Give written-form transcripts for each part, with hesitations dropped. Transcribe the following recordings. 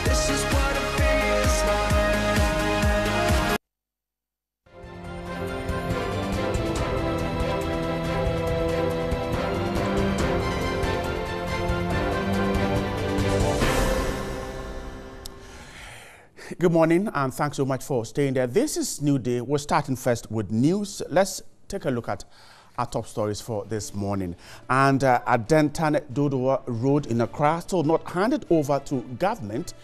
This is what it feels like. Good morning and thanks so much for staying there. This is Newday. We're starting first with news. Let's take a look at our top stories for this morning. And Adentan Dodowa Road in Accra still not handed over to government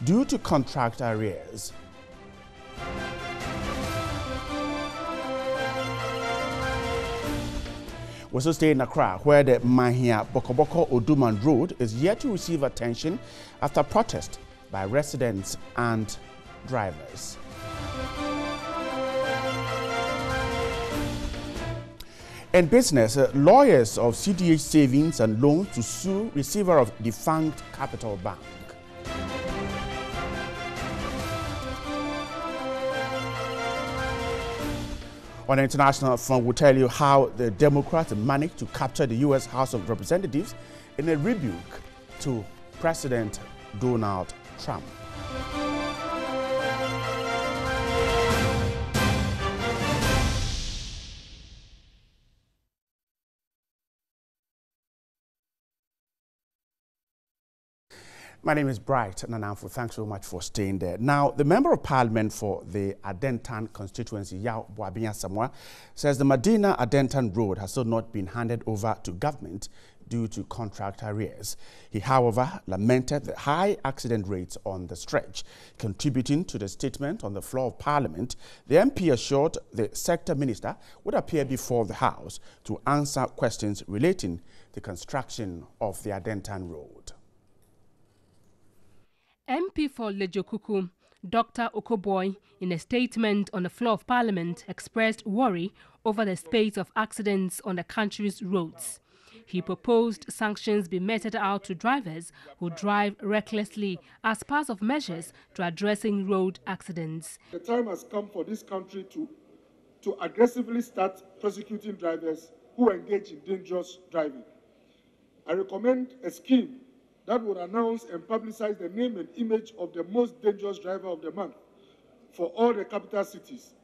due to contract arrears. We're still staying in Accra, where the Mahia Bokoboko Oduman Road is yet to receive attention after protest by residents and drivers. In business, lawyers of CDH Savings and Loans to sue receiver of defunct Capital Bank. On the international front, we'll tell you how the Democrats managed to capture the U.S. House of Representatives in a rebuke to President Donald Trump. My name is Bright Nanamfu. Thanks so much for staying there. Now, the Member of Parliament for the Adentan constituency, Yao Boabian Samoa, says the Medina Adentan Road has still not been handed over to government due to contract arrears. He, however, lamented the high accident rates on the stretch. Contributing to the statement on the floor of Parliament, the MP assured the sector minister would appear before the House to answer questions relating to the construction of the Adentan Road. MP for Lejokuku, Dr. Okoboy, in a statement on the floor of Parliament, expressed worry over the spate of accidents on the country's roads. He proposed sanctions be meted out to drivers who drive recklessly as part of measures to addressing road accidents. The time has come for this country to aggressively start prosecuting drivers who engage in dangerous driving. I recommend a scheme that would announce and publicize the name and image of the most dangerous driver of the month for all the capital cities.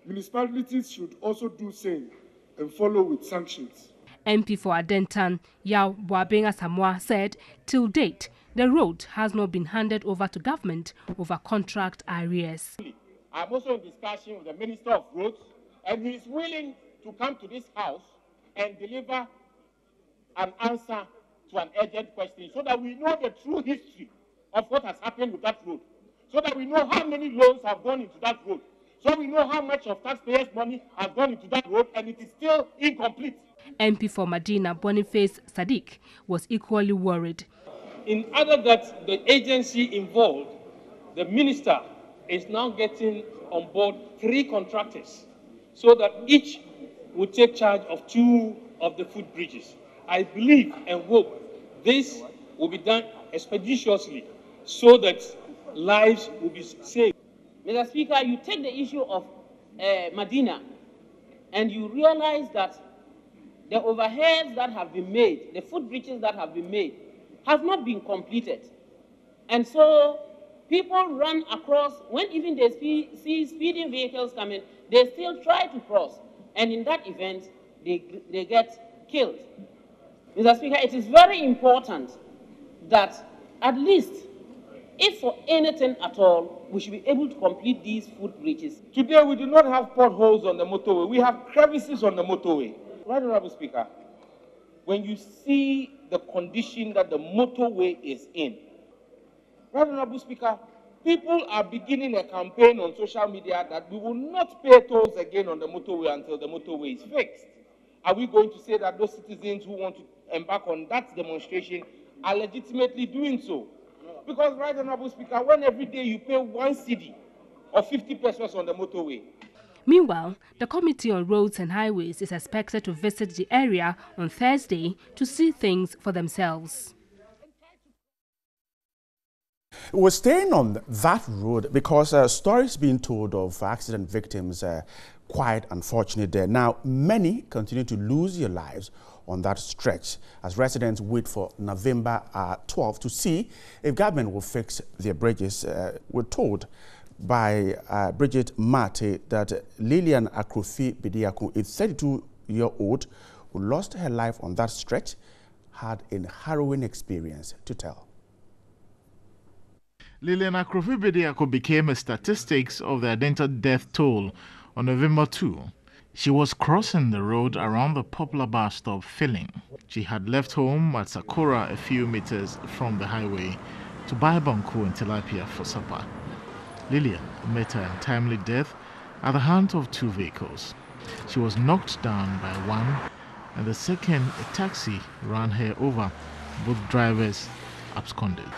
Municipalities should also do same and follow with sanctions. MP for Adentan, Yao Boabenga Samoa, said, till date, the road has not been handed over to government over contract arrears. I'm also in discussion with the Minister of Roads, and he is willing to come to this House and deliver an answer to an urgent question so that we know the true history of what has happened with that road, so that we know how many loans have gone into that road, so we know how much of taxpayers' money has gone into that road, and it is still incomplete. MP for Medina, Boniface Sadiq, was equally worried. In other that the agency involved, the minister is now getting on board 3 contractors so that each would take charge of 2 of the footbridges. I believe and hope this will be done expeditiously so that lives will be saved. Mr. Speaker, you take the issue of Medina and you realize that the overheads that have been made, the footbridges that have been made, have not been completed. And so people run across, when even they see speeding vehicles coming, they still try to cross. And in that event, they get killed. Mr. Speaker, it is very important that at least, if for anything at all, we should be able to complete these footbridges. Today, we do not have potholes on the motorway. We have crevices on the motorway. Right, Honorable Speaker, when you see the condition that the motorway is in, Right, Honorable Speaker, people are beginning a campaign on social media that we will not pay tolls again on the motorway until the motorway is fixed. Are we going to say that those citizens who want to embark on that demonstration are legitimately doing so? Because, right, Honorable Speaker, when every day you pay 1 cedi or 50 pesos on the motorway. Meanwhile, the Committee on Roads and Highways is expected to visit the area on Thursday to see things for themselves. We're staying on that road because stories being told of accident victims quite unfortunate there. Now, many continue to lose their lives on that stretch as residents wait for November 12 to see if government will fix their bridges. We're told by Bridget Mate that Lillian Akrofi Bediako, a 32-year-old who lost her life on that stretch, had a harrowing experience to tell. Lillian Akrofi Bediako became a statistics of the Adentan death toll on November 2. She was crossing the road around the popular bus stop Filling. She had left home at Sakura a few meters from the highway to buy banku and tilapia for supper. Lillian met her untimely death at the hands of two vehicles. She was knocked down by one, and the second, a taxi, ran her over. Both drivers absconded.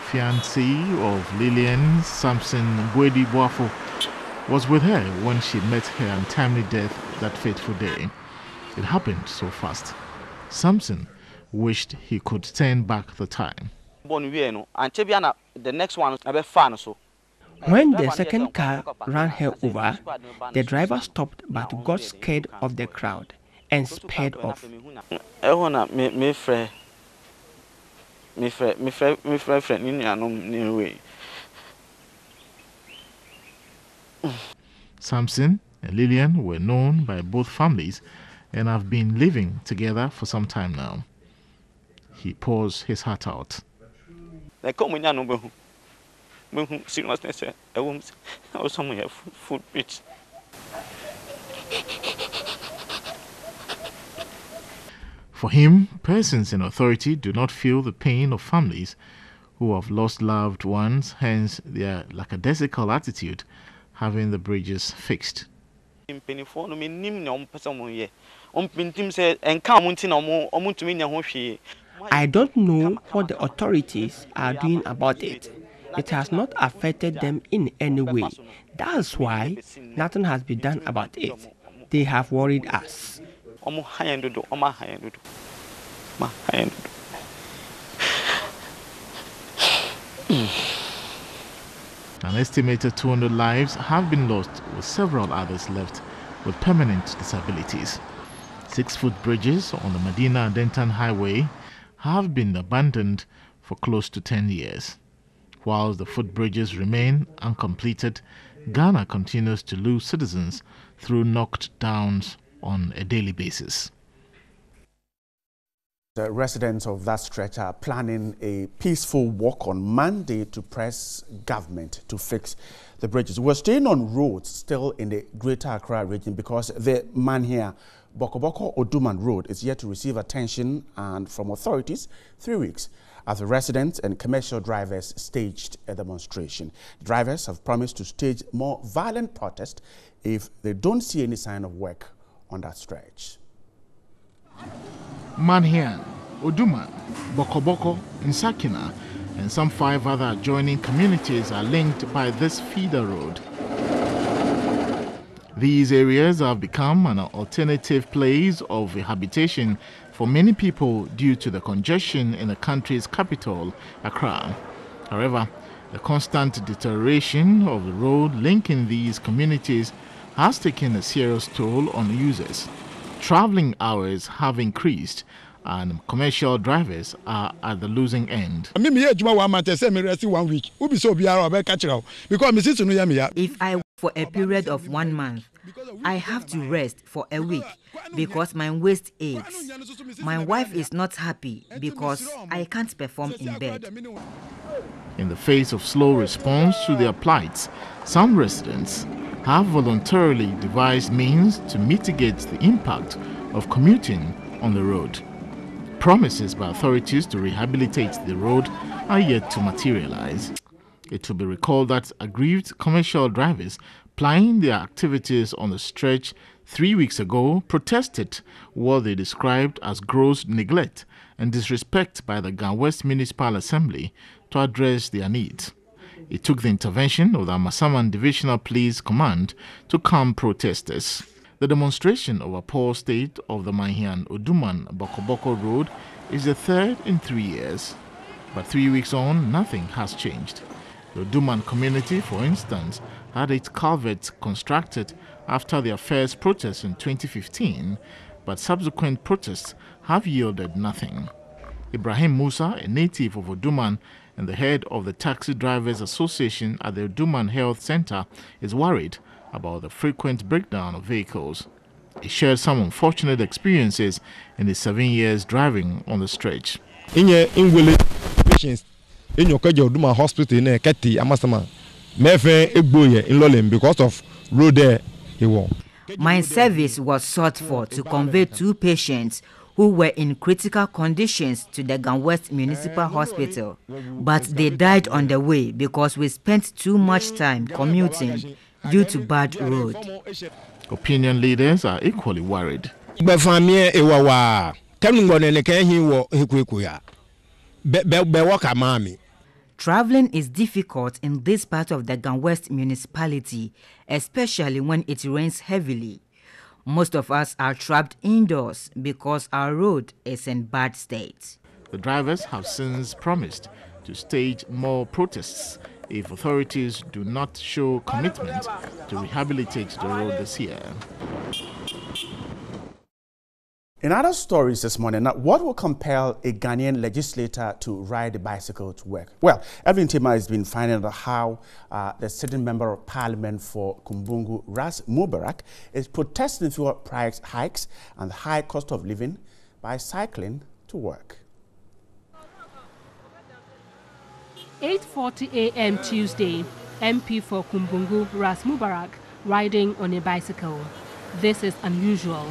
Fiancé of Lillian, Samson Bwedi Boafo, was with her when she met her untimely death that fateful day. It happened so fast. Samson wished he could turn back the time. When the second car ran her over, the driver stopped but got scared of the crowd and sped off. Samson and Lillian were known by both families and have been living together for some time now. He pours his heart out. For him, persons in authority do not feel the pain of families who have lost loved ones, hence their lackadaisical attitude having the bridges fixed. I don't know what the authorities are doing about it. It has not affected them in any way. That's why nothing has been done about it. They have worried us. An estimated 200 lives have been lost, with several others left with permanent disabilities. 6-foot bridges on the Medina-Adentan highway have been abandoned for close to 10 years. While the footbridges remain uncompleted, Ghana continues to lose citizens through knocked downs on a daily basis. The residents of that stretch are planning a peaceful walk on Monday to press government to fix the bridges. We're staying on roads still in the Greater Accra region because the man here, Bokoboko Oduman Road, is yet to receive attention and from authorities 3 weeks as the residents and commercial drivers staged a demonstration. Drivers have promised to stage more violent protest if they don't see any sign of work on that stretch. Manhian, Oduman, Bokoboko, Nsakina, and some 5 other adjoining communities are linked by this feeder road. These areas have become an alternative place of habitation for many people due to the congestion in the country's capital, Accra. However, the constant deterioration of the road linking these communities has taken a serious toll on users. Traveling hours have increased and commercial drivers are at the losing end. If I work for a period of 1 month, I have to rest for a week because my waist aches. My wife is not happy because I can't perform in bed. In the face of slow response to their plights, some residents have voluntarily devised means to mitigate the impact of commuting on the road. Promises by authorities to rehabilitate the road are yet to materialize. It will be recalled that aggrieved commercial drivers plying their activities on the stretch 3 weeks ago protested what they described as gross neglect and disrespect by the Ghana West Municipal Assembly to address their needs. It took the intervention of the Amasaman Divisional Police Command to calm protesters. The demonstration of a poor state of the Manhian Oduman Bokoboko Road is the 3rd in 3 years. But 3 weeks on, nothing has changed. The Oduman community, for instance, had its culverts constructed after their first protest in 2015, but subsequent protests have yielded nothing. Ibrahim Musa, a native of Oduman and the head of the Taxi Drivers Association at the Oduman Health Center, is worried about the frequent breakdown of vehicles. He shared some unfortunate experiences in his 7 years driving on the stretch. In your patients in your Oduman hospital in Keti Amasama, Mefe Egboye in Lolem because of road there he won. My service was sought for to convey 2 patients who were in critical conditions to the West Municipal Hospital, but they died on the way because we spent too much time commuting due to bad road. Opinion leaders are equally worried. Traveling is difficult in this part of the West municipality, especially when it rains heavily. Most of us are trapped indoors because our road is in bad state. The drivers have since promised to stage more protests if authorities do not show commitment to rehabilitate the road this year. In other stories this morning, now, what will compel a Ghanaian legislator to ride a bicycle to work? Well, Evelyn Tima has been finding out how the sitting member of parliament for Kumbungu, Ras Mubarak, is protesting fuel price hikes and the high cost of living by cycling to work. 8:40 a.m. Tuesday, MP for Kumbungu, Ras Mubarak, riding on a bicycle. This is unusual.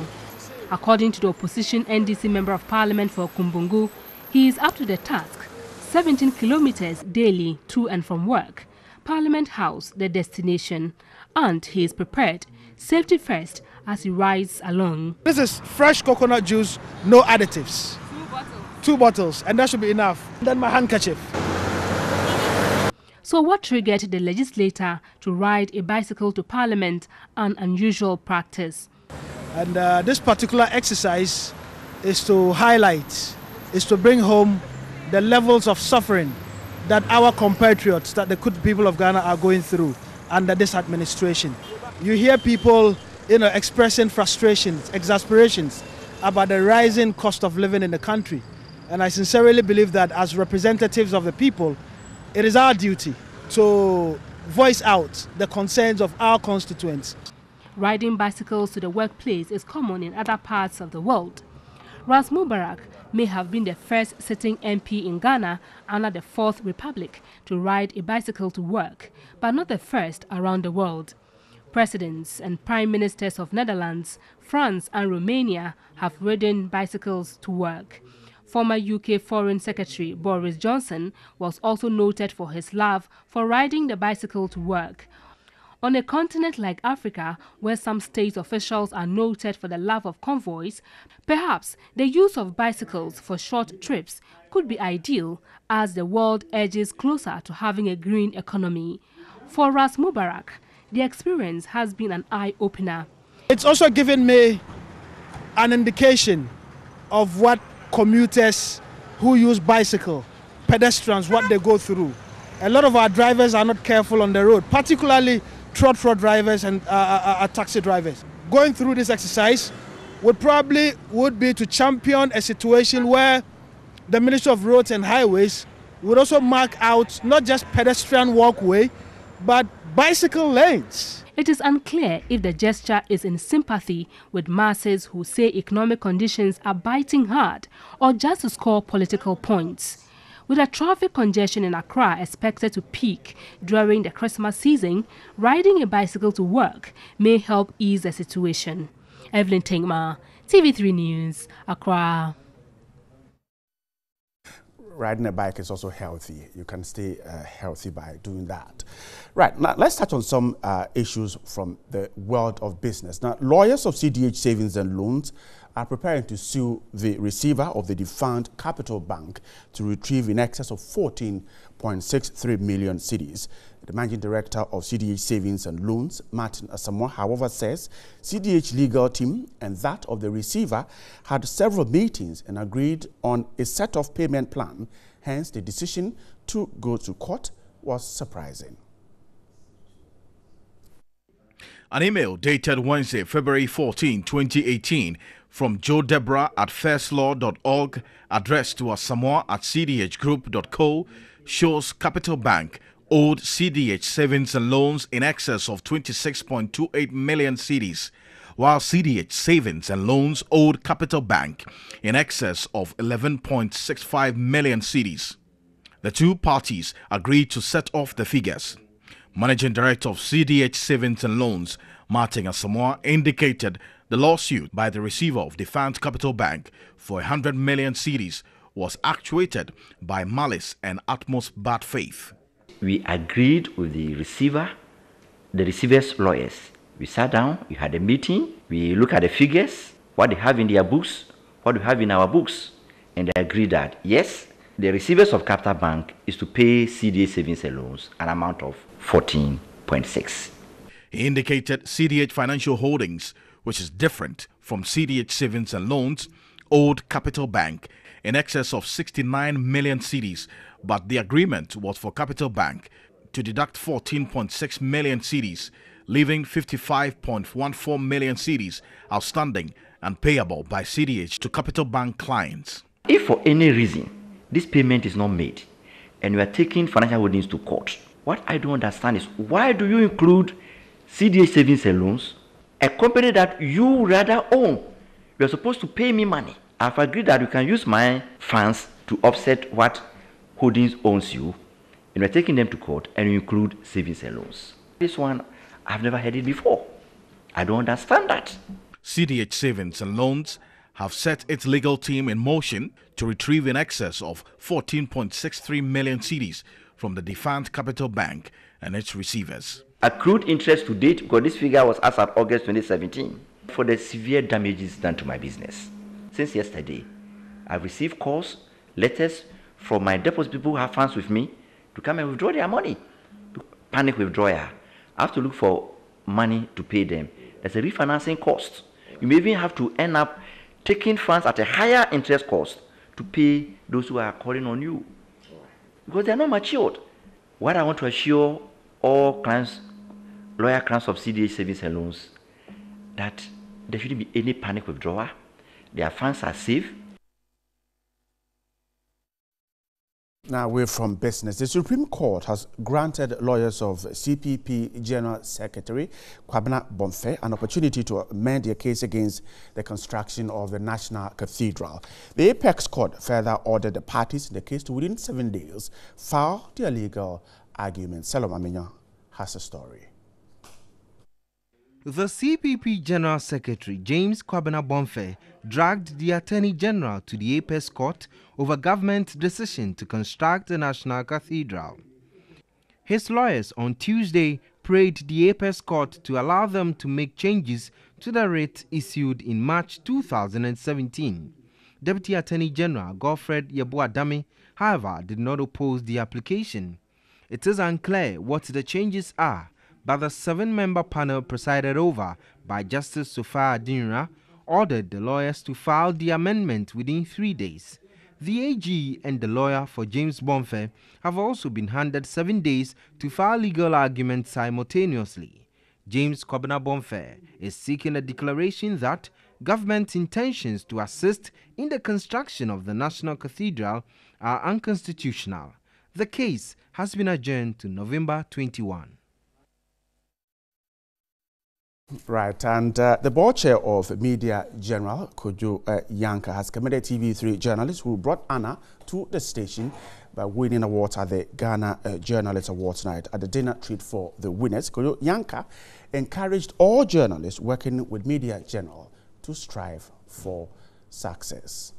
According to the opposition NDC member of parliament for Kumbungu, he is up to the task, 17 kilometers daily to and from work, Parliament House the destination, and he is prepared, safety first, as he rides along. This is fresh coconut juice, no additives. 2 bottles, and that should be enough. Then my handkerchief. So what triggered the legislator to ride a bicycle to parliament, an unusual practice? And this particular exercise is to highlight, is to bring home the levels of suffering that our compatriots, that the good people of Ghana are going through under this administration. You hear people, expressing frustrations, exasperations about the rising cost of living in the country. And I sincerely believe that as representatives of the people, it is our duty to voice out the concerns of our constituents. Riding bicycles to the workplace is common in other parts of the world. Ras Mubarak may have been the first sitting MP in Ghana under the Fourth Republic to ride a bicycle to work, but not the first around the world. Presidents and prime ministers of Netherlands, France and Romania have ridden bicycles to work. Former UK Foreign Secretary Boris Johnson was also noted for his love for riding the bicycle to work. On a continent like Africa, where some state officials are noted for the love of convoys, perhaps the use of bicycles for short trips could be ideal as the world edges closer to having a green economy. For Ras Mubarak, the experience has been an eye-opener. It's also given me an indication of what commuters who use bicycle, pedestrians, what they go through. A lot of our drivers are not careful on the road, particularly trot drivers and taxi drivers. Going through this exercise would be to champion a situation where the Ministry of Roads and Highways would also mark out not just pedestrian walkway, but bicycle lanes. It is unclear if the gesture is in sympathy with masses who say economic conditions are biting hard or just to score political points. With a traffic congestion in Accra expected to peak during the Christmas season, riding a bicycle to work may help ease the situation. Evelyn Tingma, TV3 News, Accra. Riding a bike is also healthy. You can stay healthy by doing that. Right, now let's touch on some issues from the world of business. Now, lawyers of CDH Savings and Loans are preparing to sue the receiver of the defunct Capital Bank to retrieve in excess of 14.63 million cedis. The managing director of CDH Savings and Loans, Martin Asamoah, however, says CDH legal team and that of the receiver had several meetings and agreed on a set-off payment plan. Hence, the decision to go to court was surprising. An email dated Wednesday, February 14, 2018, from Joe Deborah at firstlaw.org, addressed to asamoah@cdhgroup.co, shows Capital Bank owed CDH savings and loans in excess of 26.28 million cedis, while CDH savings and loans owed Capital Bank in excess of 11.65 million cedis. The two parties agreed to set off the figures. Managing Director of CDH Savings and Loans, Martin Asamoah, indicated the lawsuit by the receiver of Defiant Capital Bank for 100 million cedis was actuated by malice and utmost bad faith. We agreed with the receiver's lawyers. We sat down, we had a meeting, we looked at the figures, what they have in their books, what we have in our books, and they agreed that, yes, the receivers of Capital Bank is to pay CDH Savings and Loans an amount of 14.6. He indicated CDH Financial Holdings, which is different from CDH Savings and Loans, owed Capital Bank in excess of 69 million cedis, but the agreement was for Capital Bank to deduct 14.6 million cedis, leaving 55.14 million cedis outstanding and payable by CDH to Capital Bank clients. If for any reason this payment is not made and we are taking Financial Holdings to court, what I don't understand is why do you include CDH Savings and Loans, a company that you rather own? You are supposed to pay me money. I've agreed that you can use my funds to offset what Holdings owns you, and we're taking them to court and you include savings and loans. This one, I've never heard it before. I don't understand that. CDH Savings and Loans have set its legal team in motion to retrieve in excess of 14.63 million cedis from the Defiant Capital Bank and its receivers. Accrued interest to date, because this figure was as of August 2017, for the severe damages done to my business. Since yesterday, I've received calls, letters from my deposit people who have funds with me to come and withdraw their money. Panic withdrawal. I have to look for money to pay them. There's a refinancing cost. You may even have to end up taking funds at a higher interest cost to pay those who are calling on you, because they are not matured. What I want to assure all clients, lawyer clients of CDH Savings and Loans, that there shouldn't be any panic withdrawal. Their funds are safe. Now away from business, the Supreme Court has granted lawyers of CPP General Secretary Kwabena Bonfe an opportunity to amend their case against the construction of the National Cathedral. The Apex Court further ordered the parties in the case to, within 7 days, file their legal arguments. Salom Amenya has a story. The CPP General Secretary James Kwabena Bonfe dragged the Attorney General to the Apex Court over government's decision to construct the National Cathedral. His lawyers on Tuesday prayed the Apex Court to allow them to make changes to the writ issued in March 2017. Deputy Attorney General Godfred Yeboah-Dame, however, did not oppose the application. It is unclear what the changes are, but the 7-member panel presided over by Justice Sophia Adinra ordered the lawyers to file the amendment within 3 days. The AG and the lawyer for James Bonfe have also been handed 7 days to file legal arguments simultaneously. James Kwabena Bonfe is seeking a declaration that government's intentions to assist in the construction of the National Cathedral are unconstitutional. The case has been adjourned to November 21. Right, and the board chair of Media General, Kojo Yanka, has commended TV3 journalists who brought honor to the station by winning awards at the Ghana Journalist Awards Night. At the dinner treat for the winners, Kojo Yanka encouraged all journalists working with Media General to strive for success.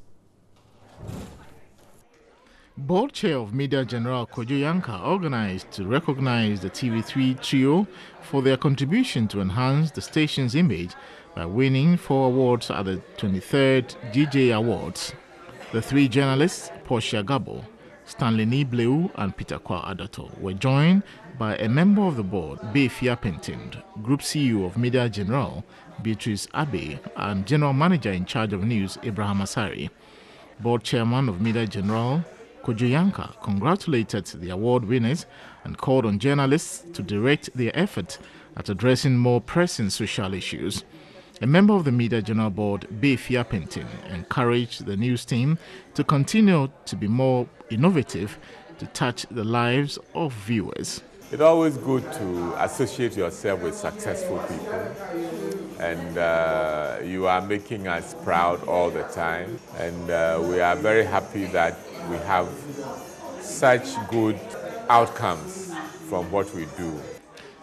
Board Chair of Media General Kojo Yanka organized to recognize the TV3 trio for their contribution to enhance the station's image by winning 4 awards at the 23rd GJ Awards. The 3 journalists, Portia Gabo, Stanley Nibleu and Peter Kwa Adato, were joined by a member of the board, Befia Pentin, Group CEO of Media General, Beatrice Abe, and General Manager in charge of news, Abraham Asari. Board Chairman of Media General, Kojo Yanka, congratulated the award winners and called on journalists to direct their effort at addressing more pressing social issues. A member of the Media General Board, Befia Pentin, encouraged the news team to continue to be more innovative to touch the lives of viewers. It's always good to associate yourself with successful people, and you are making us proud all the time, and we are very happy that we have such good outcomes from what we do.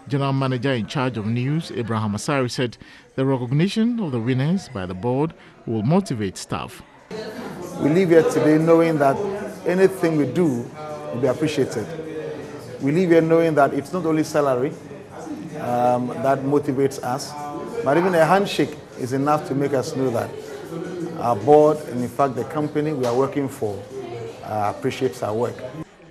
General Manager in charge of news, Abraham Asari, said the recognition of the winners by the board will motivate staff. We leave here today knowing that anything we do will be appreciated. We leave here knowing that it's not only salary that motivates us, but even a handshake is enough to make us know that our board, and in fact the company we are working for, appreciates our work.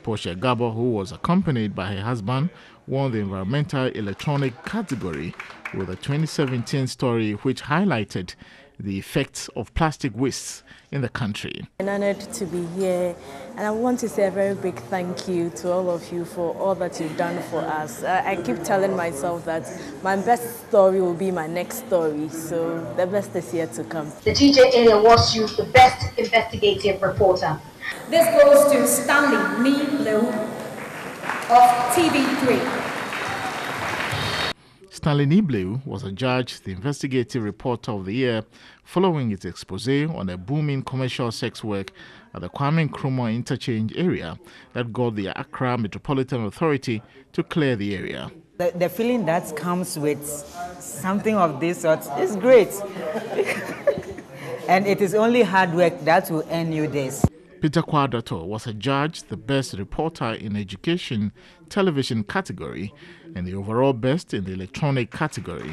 Portia Gabo, who was accompanied by her husband, won the environmental electronic category with a 2017 story which highlighted the effects of plastic wastes in the country. I'm honored to be here, and I want to say a very big thank you to all of you for all that you've done for us. I keep telling myself that my best story will be my next story, so the best is yet to come. The TJA awards you the best investigative reporter. This goes to Stanley Nibleu of TV3. Stanley Nibleu was adjudged the Investigative Reporter of the Year following its expose on a booming commercial sex work at the Kwame Nkrumah interchange area that got the Accra Metropolitan Authority to clear the area. The feeling that comes with something of this sort is great. And it is only hard work that will earn you this. Peter Kwadato was adjudged the Best Reporter in Education Television category and the overall best in the electronic category.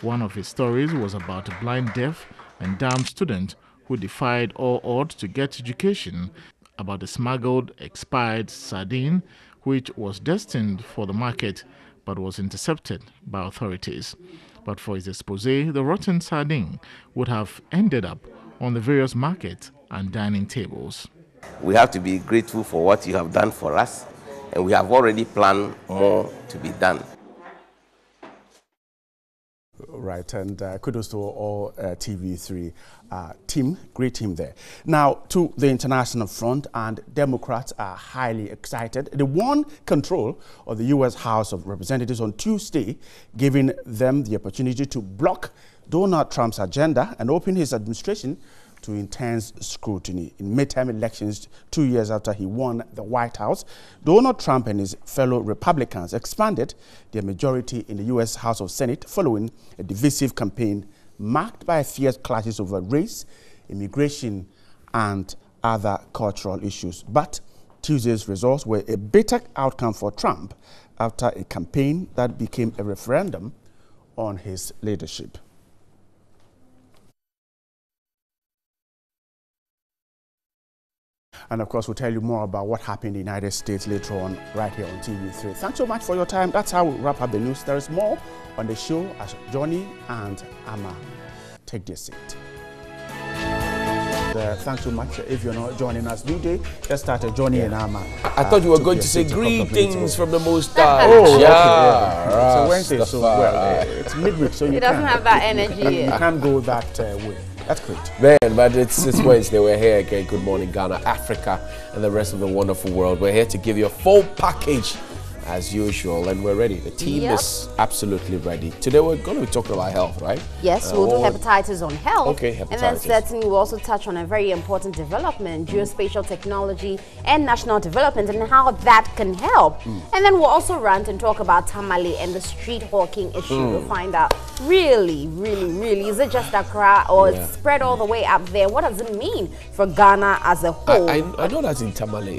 One of his stories was about a blind, deaf and dumb student who defied all odds to get education, about a smuggled, expired sardine which was destined for the market but was intercepted by authorities. But for his expose, the rotten sardine would have ended up on the various markets and dining tables. We have to be grateful for what you have done for us, and we have already planned more to be done. Right, and kudos to all TV3 team, great team there. Now, to the international front, and Democrats are highly excited. They won control of the U.S. House of Representatives on Tuesday, giving them the opportunity to block Donald Trump's agenda and open his administration to intense scrutiny. In midterm elections 2 years after he won the White House, Donald Trump and his fellow Republicans expanded their majority in the U.S. House of Senate following a divisive campaign marked by fierce clashes over race, immigration, and other cultural issues. But Tuesday's results were a bitter outcome for Trump after a campaign that became a referendum on his leadership. And of course, we'll tell you more about what happened in the United States later on right here on TV3. Thanks so much for your time. That's how we wrap up the news. There is more on the show as Johnny and Amma take their seat. Thanks so much. If you're not joining us Newday, let's start Johnny and Amma. I thought you were going to say greetings from the Most High. Oh, yeah. Okay. So Wednesday, so well, it's midweek, so you doesn't have that energy. You can't go that way. That's great. Man, but it's Wednesday. We're here again. Good morning, Ghana, Africa, and the rest of the wonderful world. We're here to give you a full package as usual, and we're ready. The team is absolutely ready. Today we're going to be talking about health, right? Yes, we'll do hepatitis on health. Okay, hepatitis. And then certainly we'll also touch on a very important development, geospatial technology and national development and how that can help. And then we'll also rant and talk about tamale and the street hawking issue. We'll find out really, is it just Accra or it's spread all the way up there? What does it mean for Ghana as a whole? I know that in Tamale,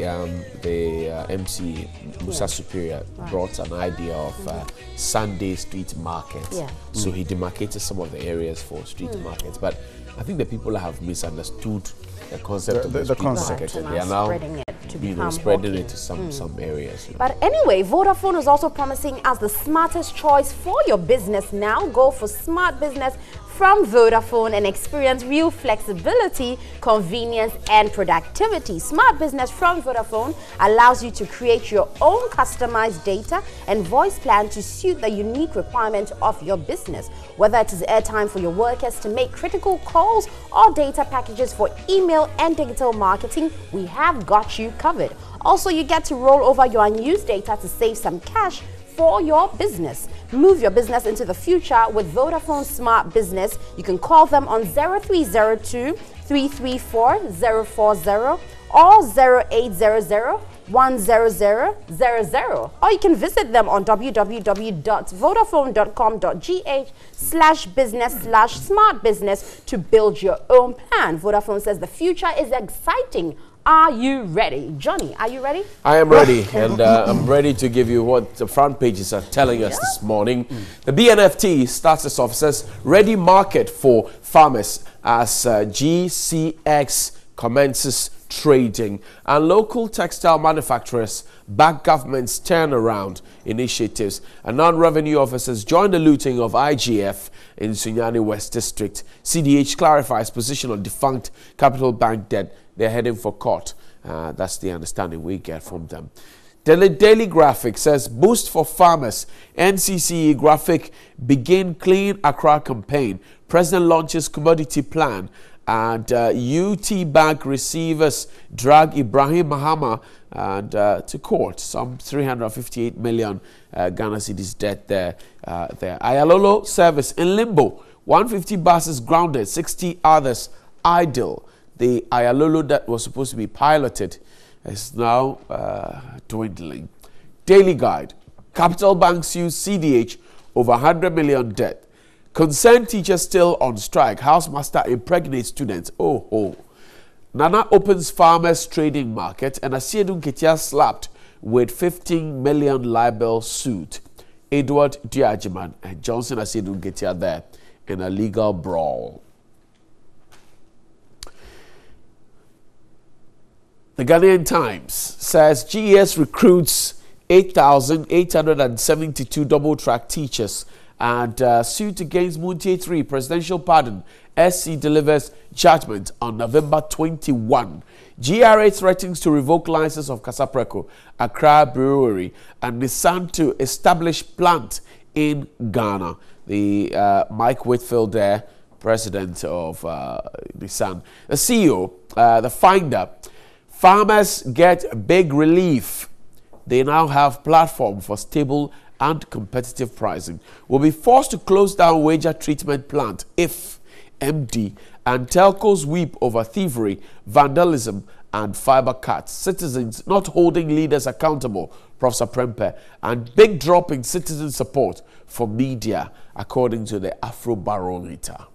the MC Musa Superior brought an idea of Sunday street market. So he demarcated some of the areas for street markets. But I think the people have misunderstood the concept of the street market. They are now spreading it to some areas. But anyway, Vodafone is also promising as the smartest choice for your business now. Go for smart business from Vodafone and experience real flexibility, convenience, and productivity. Smart Business from Vodafone allows you to create your own customized data and voice plan to suit the unique requirements of your business. Whether it is airtime for your workers to make critical calls or data packages for email and digital marketing, we have got you covered. Also, you get to roll over your unused data to save some cash for your business. Move your business into the future with Vodafone Smart Business. You can call them on 0302 334 040 or 0800 10000, or you can visit them on www.vodafone.com.gh/business/smart business to build your own plan. Vodafone says the future is exciting. Are you ready? Johnny, are you ready? I am ready, and I'm ready to give you what the front pages are telling us this morning. The BNFT starts its off, says ready market for farmers as GCX commences trading, and local textile manufacturers back government's turnaround initiatives, and non-revenue officers join the looting of IGF in Sunyani West District. CDH clarifies position on defunct Capital Bank debt. They're heading for court. That's the understanding we get from them. Daily Graphic says boost for farmers. NCCE graphic begin Clean Accra campaign. President launches commodity plan. And UT Bank receivers drag Ibrahim Mahama and to court. Some 358 million Ghana cedis debt there. Ayalolo service in limbo. 150 buses grounded, 60 others idle. The Ayalolo that was supposed to be piloted is now dwindling. Daily Guide. Capital Bank sues CDH over 100 million debt. Concerned teachers still on strike. Housemaster impregnates students. Nana opens farmers trading market, and Asiedun Ketia slapped with 15 million libel suit. Edward Diagiman and Johnson Asiedun Ketia there in a legal brawl. The Ghanaian Times says GES recruits 8,872 double-track teachers, and suit against Muntie 3 presidential pardon. SC delivers judgment on November 21. GRA threatens to revoke license of Kasapreko, Accra Brewery, and Nissan to establish plant in Ghana. The Mike Whitfield there, president of Nissan. The CEO, the finder, farmers get big relief. They now have platform for stable and competitive pricing. Will be forced to close down wager treatment plant if MD and telcos weep over thievery, vandalism and fiber cuts. Citizens not holding leaders accountable, Professor Prempe, and big drop in citizen support for media, according to the Afrobarometer.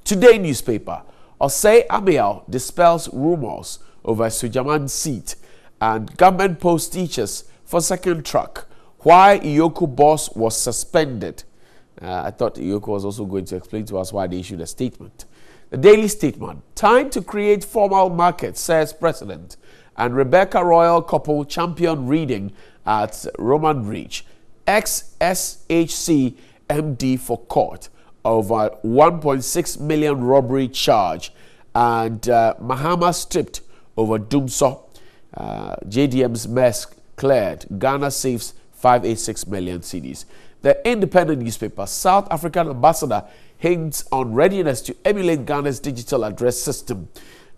Today newspaper, Osei Amiel dispels rumors over Sujaman's seat, and government posts teachers for second track. Why Iyoko boss was suspended. I thought Iyoko was also going to explain to us why they issued a statement. The Daily Statement. Time to create formal market, says President. And Rebecca Royal couple champion reading at Roman Bridge. Ex-SHC MD for court over 1.6 million robbery charge. And Mahama stripped over Dumso. JDM's mess cleared. Ghana saves 586 million cedis. The Independent newspaper, South African ambassador hints on readiness to emulate Ghana's digital address system.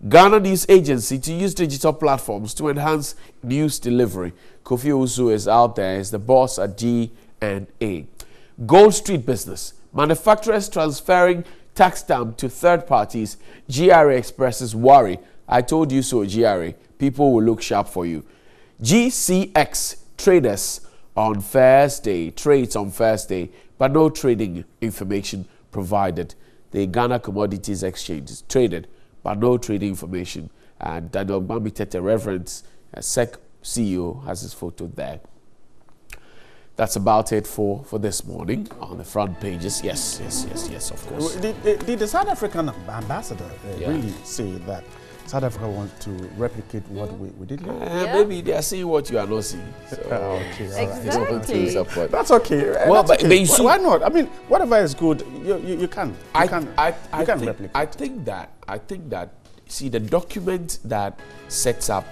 Ghana News Agency to use digital platforms to enhance news delivery. Kofi Uzu is out there as the boss at GNA. Gold Street Business. Manufacturers transferring tax stamp to third parties. GRA expresses worry. I told you so, GRA. People will look sharp for you. GCX traders on Thursday, trades on Thursday, but no trading information provided. The Ghana Commodities Exchange is traded, but no trading information. And Daniel Mamitete, Reverend SEC CEO, has his photo there. That's about it for this morning on the front pages. Yes, of course. Did the South African ambassador really say that South Africa wants to replicate what we did here? Maybe they are seeing what you are not seeing. So, okay, exactly. That's okay. Well, but you see, why not? I mean, whatever is good, you can replicate. I think that see, the document that sets up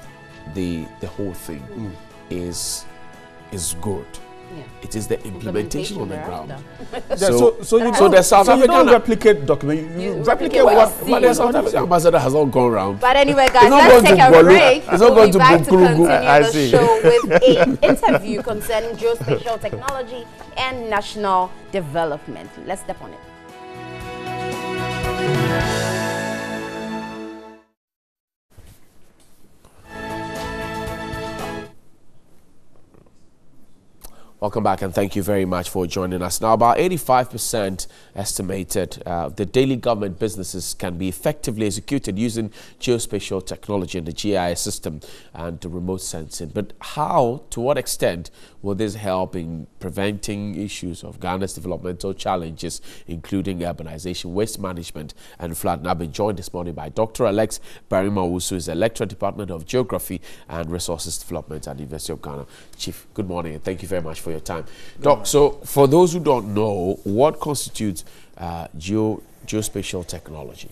the whole thing is good. Yeah. It is the implementation on the ground. So the South African replicate document. You replicate what the South African ambassador has all gone around. But anyway, guys, let's take a break. We'll be back to continue the show with an interview concerning geospatial technology and national development. Let's step on it. Welcome back, and thank you very much for joining us. Now, about 85% estimated the daily government businesses can be effectively executed using geospatial technology and the GIS system and the remote sensing. But how, to what extent, will this help in preventing issues of Ghana's developmental challenges, including urbanization, waste management, and flood? And I've been joined this morning by Dr. Alex Barima Wusu, who is the lecturer, Department of Geography and Resources Development at the University of Ghana. Chief, good morning, and thank you very much for your time. Doc, so for those who don't know, what constitutes geospatial technology?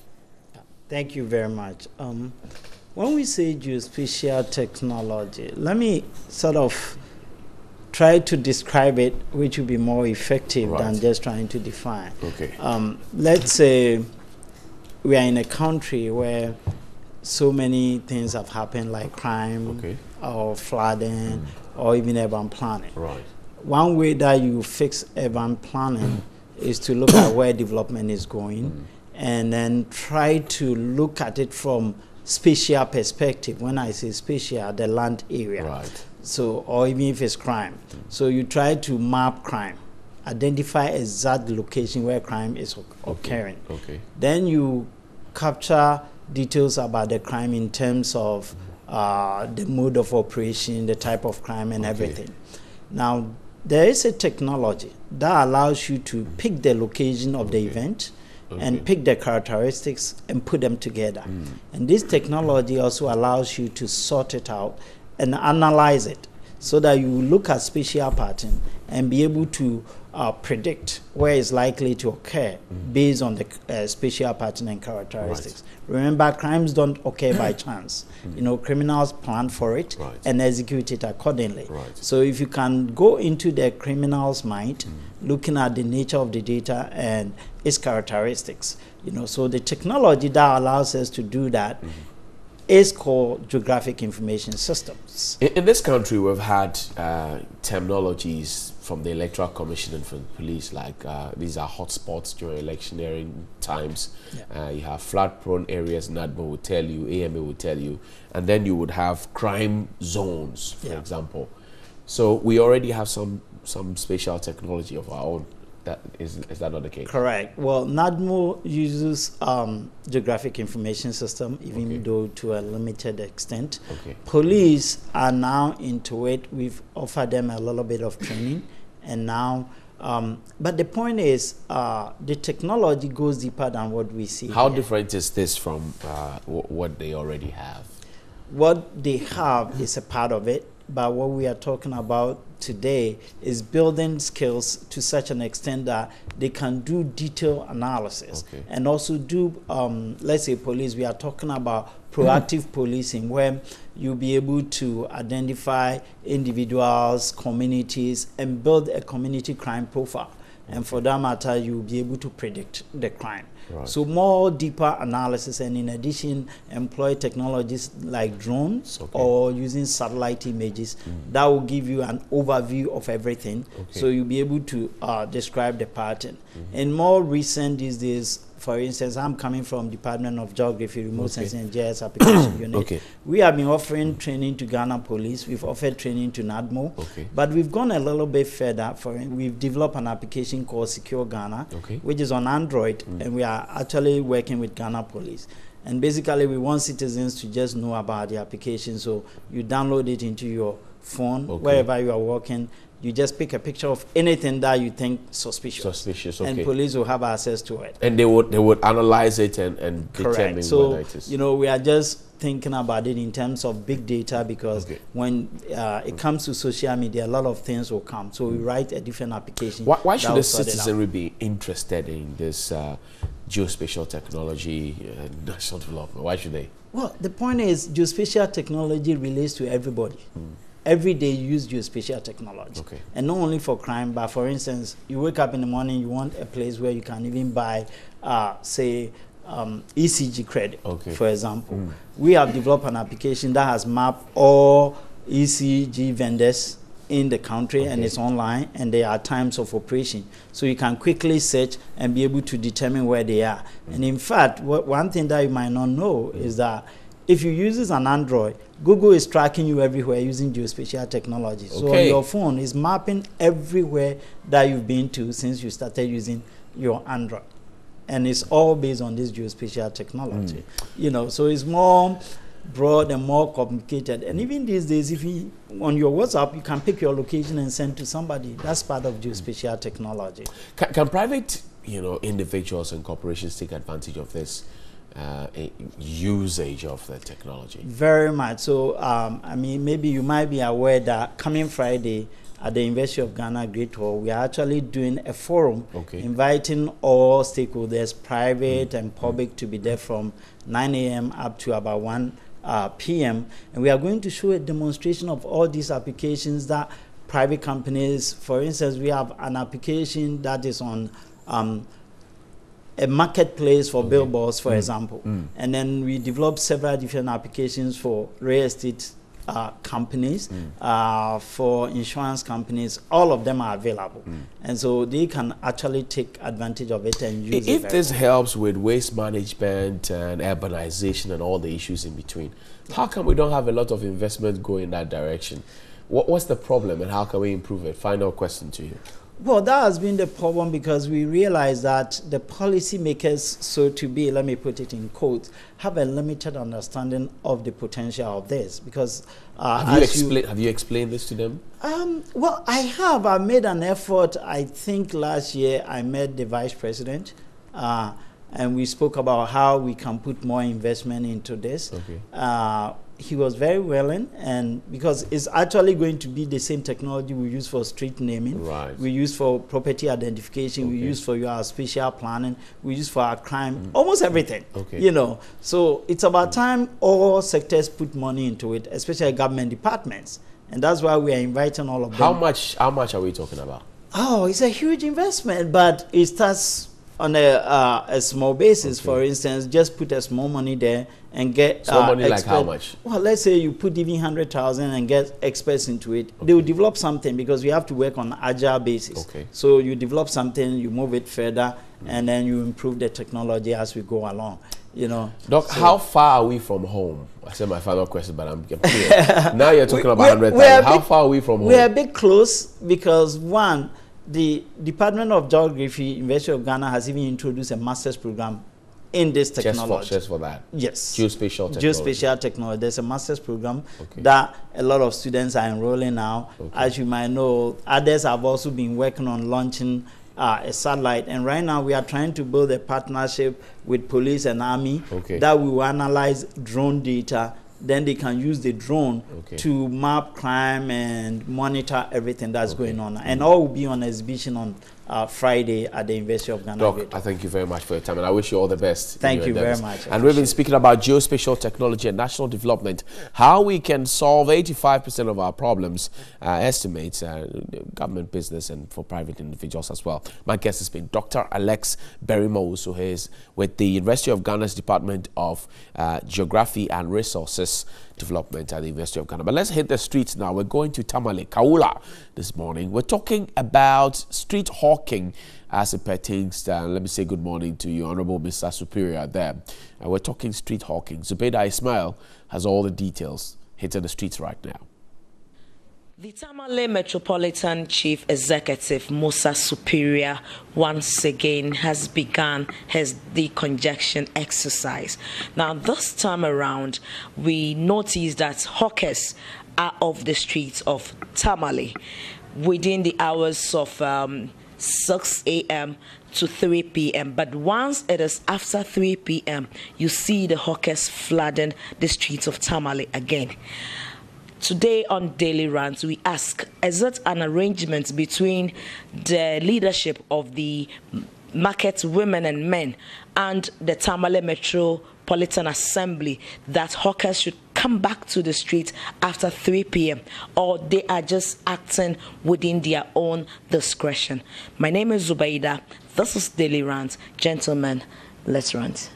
Thank you very much. When we say geospatial technology, let me sort of try to describe it, which will be more effective than just trying to define. Okay. Let's say we are in a country where so many things have happened, like crime or flooding or even urban planning. Right. One way that you fix urban planning is to look at where development is going and then try to look at it from spatial perspective. When I say spatial, the land area. Right. So, or even if it's crime. So you try to map crime, identify exact location where crime is occurring. Okay. Then you capture details about the crime in terms of the mode of operation, the type of crime, and everything. Now, there is a technology that allows you to pick the location of the event and pick the characteristics and put them together. And this technology also allows you to sort it out and analyze it so that you look at spatial pattern and be able to predict where it's likely to occur based on the spatial pattern and characteristics. Remember, crimes don't occur by chance. You know, criminals plan for it and execute it accordingly. So if you can go into the criminal's mind, looking at the nature of the data and its characteristics, you know, so the technology that allows us to do that is called geographic information systems. In this country, we've had terminologies from the Electoral Commission and from the police, like these are hotspots during electioneering times. You have flood-prone areas, NADMO will tell you, AMA will tell you, and then you would have crime zones, for example. So we already have some spatial technology of our own. Is that not the case? Correct. Well, NADMO uses geographic information system, even though to a limited extent. Police are now into it. We've offered them a little bit of training, and now, but the point is, the technology goes deeper than what we see. How different is this from what they already have? What they have is a part of it, but what we are talking about today is building skills to such an extent that they can do detailed analysis and also do, let's say police, we are talking about proactive policing, where you'll be able to identify individuals, communities, and build a community crime profile. And for that matter, you'll be able to predict the crime. So more deeper analysis, and in addition, employ technologies like drones or using satellite images that will give you an overview of everything. So you'll be able to describe the pattern. And more recent these days, for instance, I'm coming from Department of Geography, Remote Sensing and GIS Application Unit. We have been offering training to Ghana Police. We've offered training to NADMO. But we've gone a little bit further. We've developed an application called Secure Ghana, which is on Android, and we are actually working with Ghana Police. And basically, we want citizens to just know about the application. So you download it into your phone, wherever you are working, You just pick a picture of anything that you think suspicious. Suspicious, okay. And police will have access to it. And they would analyze it and determine so, whether it is. you know, we are just thinking about it in terms of big data, because when it comes to social media, a lot of things will come. So we write a different application. Why should the citizenry be interested in this geospatial technology and national development? Why should they? Well, the point is geospatial technology relates to everybody. Every day you use geospatial technology. Okay. And not only for crime, but for instance, you wake up in the morning, you want a place where you can even buy, say, ECG credit, for example. We have developed an application that has mapped all ECG vendors in the country, and it's online, and there are times of operation. So you can quickly search and be able to determine where they are. And in fact, one thing that you might not know is that if you use an Android, Google is tracking you everywhere using geospatial technology. So on your phone is mapping everywhere that you've been to since you started using your Android. And it's all based on this geospatial technology. You know, so it's more broad and more complicated. And even these days, if you, on your WhatsApp, you can pick your location and send to somebody. That's part of geospatial technology. Can private, you know, individuals and corporations take advantage of this usage of the technology? Very much. So, I mean, maybe you might be aware that coming Friday at the University of Ghana Great Hall, we are actually doing a forum inviting all stakeholders, private and public, to be there from 9 a.m. up to about 1 p.m. And we are going to show a demonstration of all these applications that private companies, for instance, we have an application that is on a marketplace for billboards, for example. And then we developed several different applications for real estate companies, for insurance companies. All of them are available. And so they can actually take advantage of it and use it. If this helps with waste management and urbanization and all the issues in between, how come we don't have a lot of investment going in that direction? What's the problem, and how can we improve it? Final question to you. Well, that has been the problem, because we realize that the policymakers, so to be, let me put it in quotes, have a limited understanding of the potential of this. Because have you explained this to them? Well, I have. I made an effort. I think last year I met the vice president, and we spoke about how we can put more investment into this. He was very willing, and because it's actually going to be the same technology we use for street naming, we use for property identification, we use for your spatial planning, we use for our crime, almost everything. You know, so it's about time all sectors put money into it, especially government departments, and that's why we are inviting all of them. How much are we talking about? Oh, it's a huge investment, but it starts on a small basis. For instance, just put a small money there and get small money, like how much? Well, let's say you put even 100,000 and get experts into it. They will develop something, because we have to work on agile basis. So you develop something, you move it further, and then you improve the technology as we go along. You know, Doc, so how far are we from home? I said my final question, but I'm clear. Now you're talking about 100,000. How far are we from home? We're a bit close, because one, the Department of Geography, University of Ghana, has even introduced a master's program in this technology. Just for that? Yes. Geospatial technology. Geospatial technology. There's a master's program that a lot of students are enrolling now. As you might know, others have also been working on launching a satellite. And right now we are trying to build a partnership with police and army that will analyze drone data. Then they can use the drone to map crime and monitor everything that's going on. And all will be on exhibition on Friday at the University of Ghana. Doc, I thank you very much for your time, and I wish you all the best. Thank you very much. And we've been speaking about geospatial technology and national development, how we can solve 85% of our problems, estimates, government, business, and for private individuals as well. My guest has been Dr. Alex Berrymoles, who is with the University of Ghana's Department of Geography and Resources Development at the University of Ghana. But let's hit the streets now. We're going to Tamale, Kaula this morning. We're talking about street hawking as it pertains to, let me say good morning to you, Honorable Mr. Superior there. We're talking street hawking. Zubaida Ismail has all the details hitting the streets right now. The Tamale Metropolitan Chief Executive, Musa Superior, once again has begun his decongestion exercise. Now, this time around, we noticed that hawkers are off the streets of Tamale. within the hours of 6 a.m. to 3 p.m. But once it is after 3 p.m., you see the hawkers flooding the streets of Tamale again. Today on Daily Rant, we ask, is it an arrangement between the leadership of the market women and men and the Tamale Metropolitan Assembly that hawkers should come back to the street after 3 p.m. or they are just acting within their own discretion? My name is Zubaida. This is Daily Rant. Gentlemen, let's rant.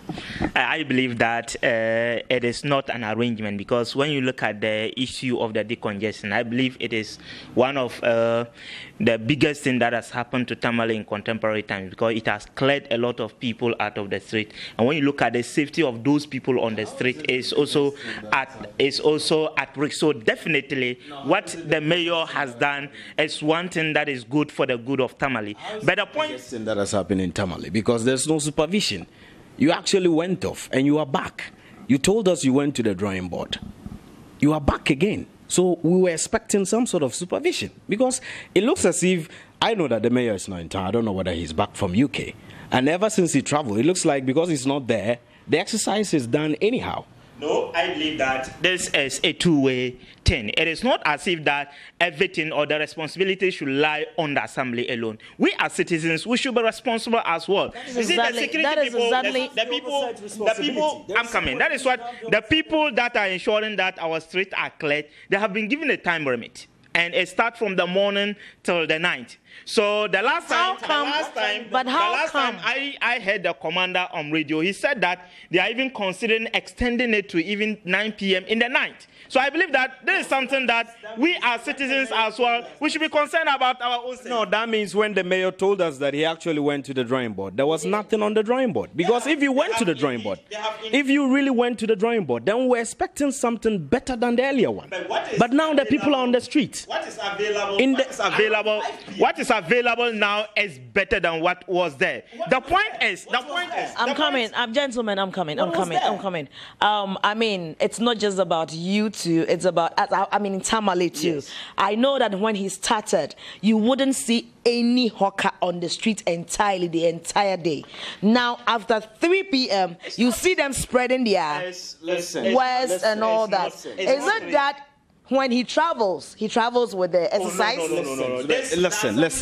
I believe that it is not an arrangement, because when you look at the issue of the decongestion, I believe it is one of the biggest thing that has happened to Tamale in contemporary times, because it has cleared a lot of people out of the street. And when you look at the safety of those people on the street, is also at risk. So definitely, what the mayor has done is one thing that is good for the good of Tamale. But the point that has happened in Tamale, because there's no supervision. You actually went off and you are back. You told us you went to the drawing board. You are back again. So we were expecting some sort of supervision, because it looks as if, I know that the mayor is not in town. I don't know whether he's back from UK. And ever since he traveled, it looks like because he's not there, the exercise is done anyhow. No, I believe that this is a two-way thing. It is not as if that everything or the responsibility should lie on the assembly alone. We as citizens, we should be responsible as well. That is exactly the people, I'm coming. That is what the people that are ensuring that our streets are cleared, they have been given a time limit. And it starts from the morning till the night. So the last time I heard the commander on radio, he said that they are even considering extending it to even 9 p.m. in the night. So I believe that this is something that we as citizens as well, we should be concerned about our own safety. No, that means when the mayor told us that he actually went to the drawing board, there was nothing on the drawing board. Because if you went to the drawing board, if you really went to the drawing board, then we're expecting something better than the earlier one. But now the people are on the street. What is available now is better than what was there. The point is, gentlemen, I'm coming. I mean, it's not just about you two, it's about, in Tamale too. Yes. I know that when he started, you wouldn't see any hawker on the street entirely the entire day. Now, after 3 p.m., you see them spreading their wares and all that. Is it that when he travels with the exercise? No.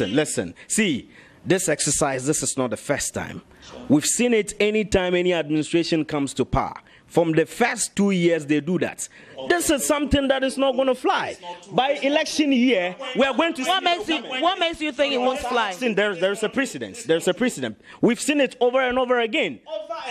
Listen. See, this exercise, this is not the first time. We've seen it anytime any administration comes to power. From the first 2 years, they do that. This is something that is not going to fly. By election year, we are going to see... What makes you think it won't fly? There's a precedent. There's a precedent. We've seen it over and over again.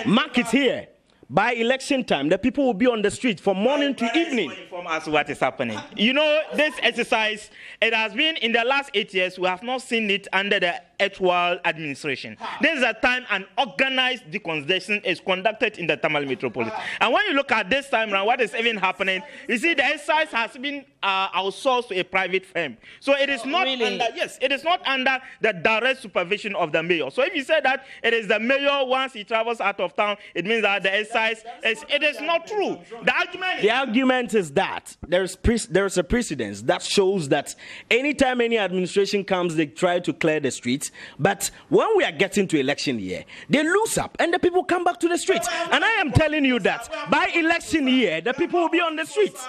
Mark it here. By election time, the people will be on the street from morning to evening. Inform us what is happening. You know, this exercise, it has been in the last 8 years, we have not seen it under the Etwal administration. This is a time an organized decongestion is conducted in the Tamale Metropolis. And when you look at this time around, what is even happening, you see the exercise has been outsourced to a private firm. So it is not it is not under the direct supervision of the mayor. So if you say that it is the mayor once he travels out of town, it means that the exercise it is not true. The argument is that there's a precedence that shows that anytime any administration comes, they try to clear the streets. But when we are getting to election year, they lose up and the people come back to the streets. And I am telling you that by election year, the people will be on the streets.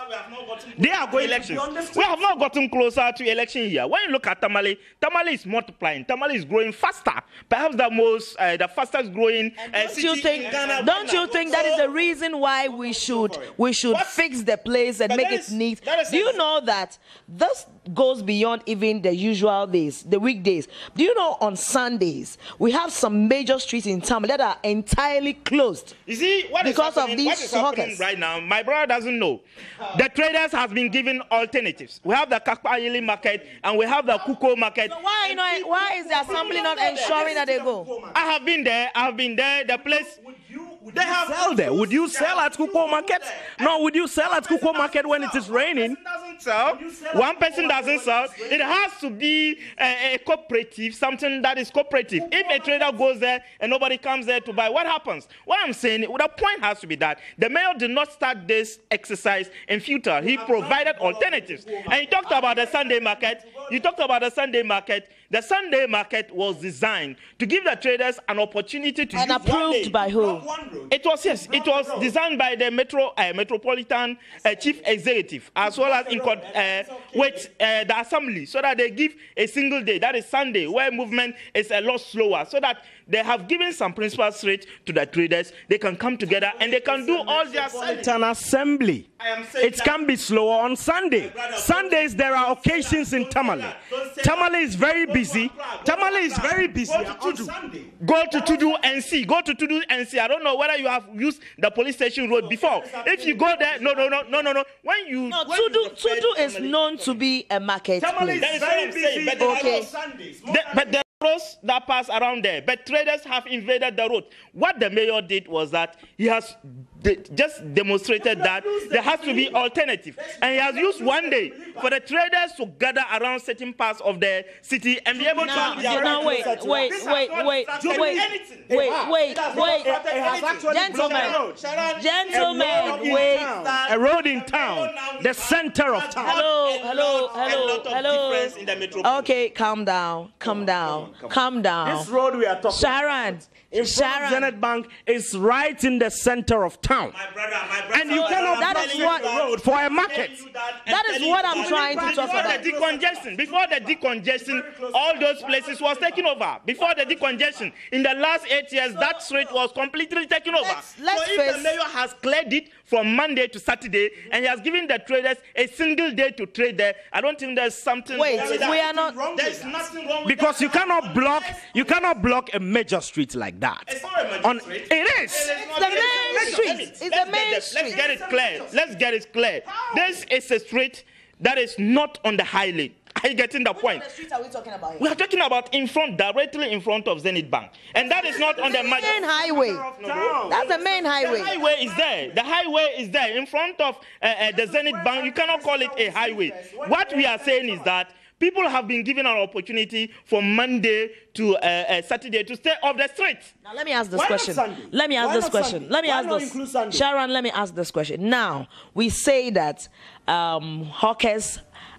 They are going elections. We have not gotten closer to election year. When you look at Tamale, Tamale is multiplying. Tamale is growing faster. Perhaps the fastest growing city in Ghana. Don't you think that is the reason why we should fix the place and make it neat? Do you know that this goes beyond even the usual days, the weekdays? Do you know on Sundays we have some major streets in town that are entirely closed? You see what because of these hawkers right now? My brother doesn't know. The traders have been given alternatives. We have the Kakpayili market and we have the Kuko market. So why is the assembly not ensuring that they go? I have been there. The place. They have sell there. Would you sell at Kuko Market? No, would you sell at Kuko Market when it is raining? One person doesn't sell. It has to be a cooperative, something that is cooperative. If a trader goes there and nobody comes there to buy, what happens? What I'm saying, the point has to be that the mayor did not start this exercise in futile. He provided alternatives. And he talked about the Sunday market. you talked about the Sunday market. The Sunday market was designed to give the traders an opportunity to and use approved by who? It was, yes, it was designed by the Metropolitan Chief Executive, as well as with the Assembly, so that they give a single day, that is Sunday, where movement is a lot slower, so that they have given some principal straight to the traders. They can come together and they can do all their selling. It's an assembly. It can be slower on Sunday. Sundays, there are occasions in Tamale. Tamale is very busy. Tamale is very busy. Go to Tudu and see. Go to Tudu and see. I don't know whether you have used the police station road before. If you go there, no. When you Tudu is known to be a market place. That is very busy. But the roads that pass around there, but traders have invaded the road. What the mayor did was that he has just demonstrated that there has to be alternative, and he has used one day for the traders to gather around certain parts of the city and be able to. Gentlemen, wait. A road in town, the center of town. Hello. Okay, calm down. This road we are talking Sharon. Zenith Bank is right in the center of town. And you cannot block the road for a market. That is what I'm trying to talk about. Before the decongestion, all those places was taken over. Before the decongestion, in the last 8 years, that street was completely taken over. So if the mayor has cleared it from Monday to Saturday, and he has given the traders a single day to trade there, I don't think there's something wrong with that. We are not. There's nothing wrong with because that. you cannot block a major street like that. It's not a major street. It is. It's the main street. It's the main street. Let's get it clear. Let's get it clear. This is a street that is not on the high lane. Are you getting the point? What street are we talking about here? We are talking about in front, directly in front of Zenith Bank. And that is not on the main highway. That's the main highway. The highway is there. The highway is there in front of the Zenith Bank. You cannot call it a highway. What we are saying is that people have been given an opportunity from Monday to Saturday to stay off the streets. Now let me ask this question. Sharon, let me ask this question. Now, we say that hawkers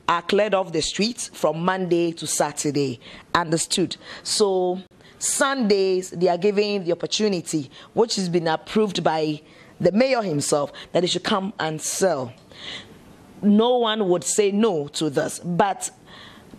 are cleared off the streets from Monday to Saturday. Understood. So Sundays, they are given the opportunity, which has been approved by the mayor himself, that they should come and sell. No one would say no to this, but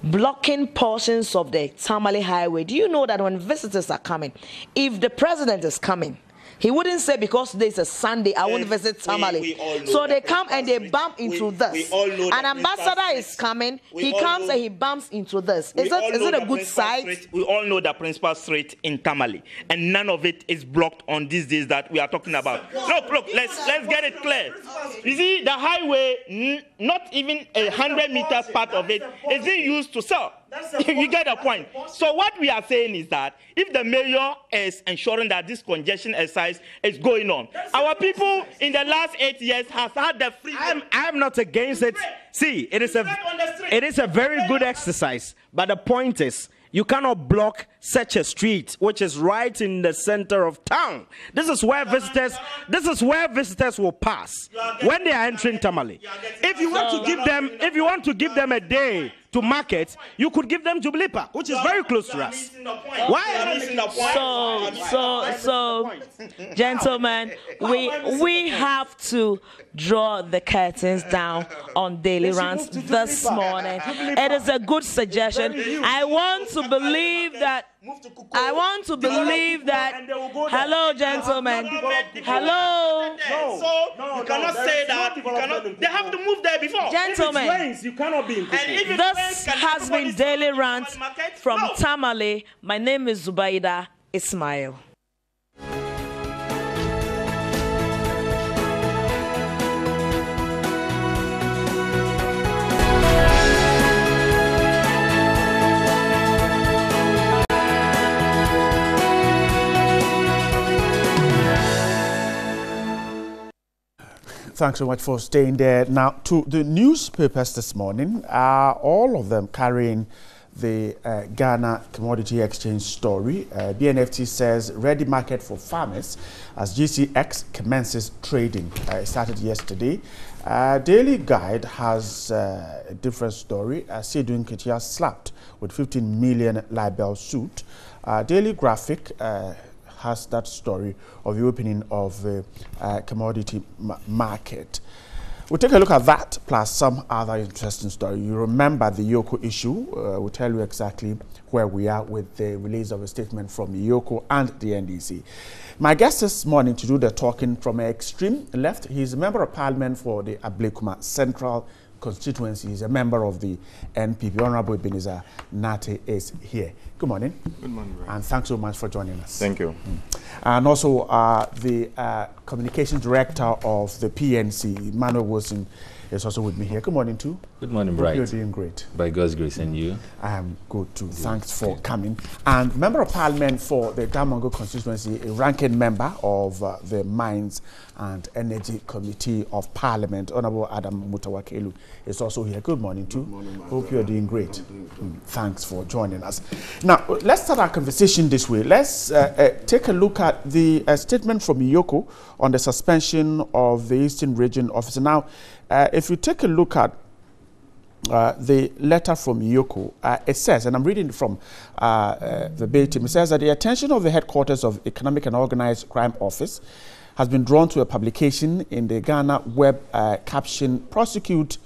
blocking portions of the Tamale Highway, do you know that when visitors are coming, if the president is coming, he wouldn't say because today is a Sunday, I won't visit Tamale. So they come and they bump into this. An ambassador is coming, he comes and he bumps into this. Is it a good sight? We all know the principal street in Tamale, and none of it is blocked on these days that we are talking about. Look, let's get it clear. You see, the highway, not even 100 meters part of it is being used to sell. You get the point. So what we are saying is that if the mayor is ensuring that this congestion exercise is going on, our people in the last 8 years have had the freedom. I'm not against it. See, it is a very good exercise, but the point is, you cannot block such a street which is right in the center of town. This is where visitors will pass when they are entering Tamale. If you want to give them a day to market, you could give them Jubilee Park, which is very close to us. Why? So, gentlemen, we have to draw the curtains down on Daily Rants this morning. It is a good suggestion. I want to believe that. Hello, gentlemen. Hello. So you cannot say that. They have to move there before. Gentlemen, if it rains, you cannot be in this has been Daily Rant from Tamale. My name is Zubaida Ismail. Thanks so much for staying there. Now, to the newspapers this morning, all of them carrying the Ghana Commodity Exchange story. BNFT says ready market for farmers as GCX commences trading. It started yesterday. Daily Guide has a different story. Seydou Nketia slapped with 15 million libel suit. Daily Graphic has that story of the opening of the commodity market. We'll take a look at that plus some other interesting story. You remember the Yoko issue. We'll tell you exactly where we are with the release of a statement from Yoko and the NDC. My guest this morning to do the talking from extreme left. He's a member of parliament for the Ablekuma Central constituency. He's a member of the NPP. Honorable Ebenezer Nate is here. Good morning. Good morning, Brian. And thanks so much for joining us. Thank you. And also the communications director of the PNC, Manuel Wilson, is also with me here. Good morning, too. Good morning, Hope Bright. You're doing great. By God's grace, and you? I am good, too. Thanks for coming. And member of parliament for the Damongo constituency, a ranking member of the Mines and Energy Committee of Parliament, Honorable Adam Mutawakelu, is also here. Good morning, too. Good morning, Hope you're doing great. Thanks for joining us. Now, let's start our conversation this way. Let's take a look at the statement from Yoko on the suspension of the Eastern Region Officer. Now, if you take a look at the letter from Yoko, it says, and I'm reading from the Bay team, it says that the attention of the headquarters of Economic and Organized Crime Office has been drawn to a publication in the Ghana web caption, prosecute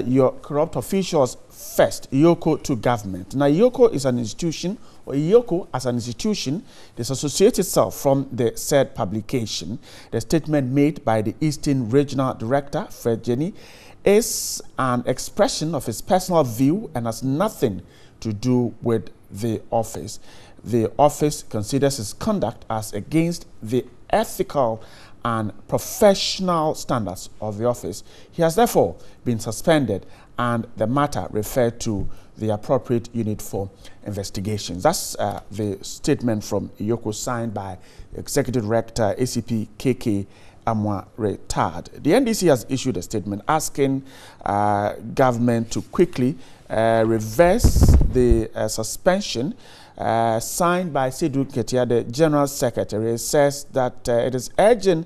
your corrupt officials first, Yoko to government. Now, Yoko is an institution, or Yoko as an institution, disassociates itself from the said publication. The statement made by the Eastern Regional Director, Fred Jenny, is an expression of his personal view and has nothing to do with the office. The office considers his conduct as against the ethical and professional standards of the office. He has therefore been suspended and the matter referred to the appropriate unit for investigations. That's the statement from Yoko signed by Executive Director ACP KK Amwa retired. The NDC has issued a statement asking government to quickly reverse the suspension signed by Seydou Nketia, the General Secretary. It says that it is urging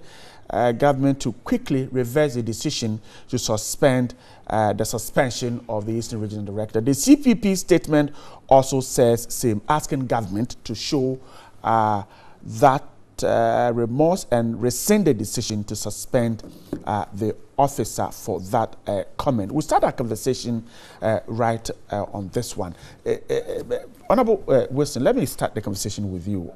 government to quickly reverse the decision to suspend the suspension of the Eastern Regional Director. The CPP statement also says same, asking government to show that remorse and rescind the decision to suspend the officer for that comment. We'll start our conversation right on this one. Honorable Wilson, let me start the conversation with you.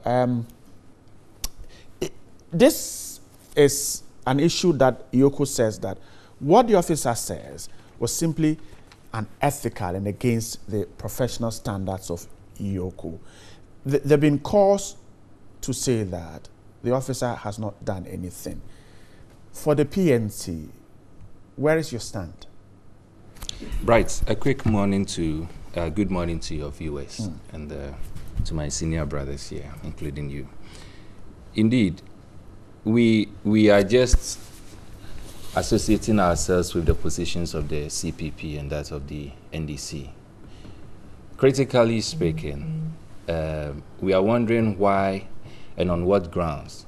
This is an issue that Yoko says that what the officer says was simply unethical and against the professional standards of Yoko. There have been calls to say that the officer has not done anything. For the PNC, where is your stand? Bright, a quick morning to, good morning to your viewers and to my senior brothers here, including you. Indeed, we are just associating ourselves with the positions of the CPP and that of the NDC. Critically speaking, we are wondering why and on what grounds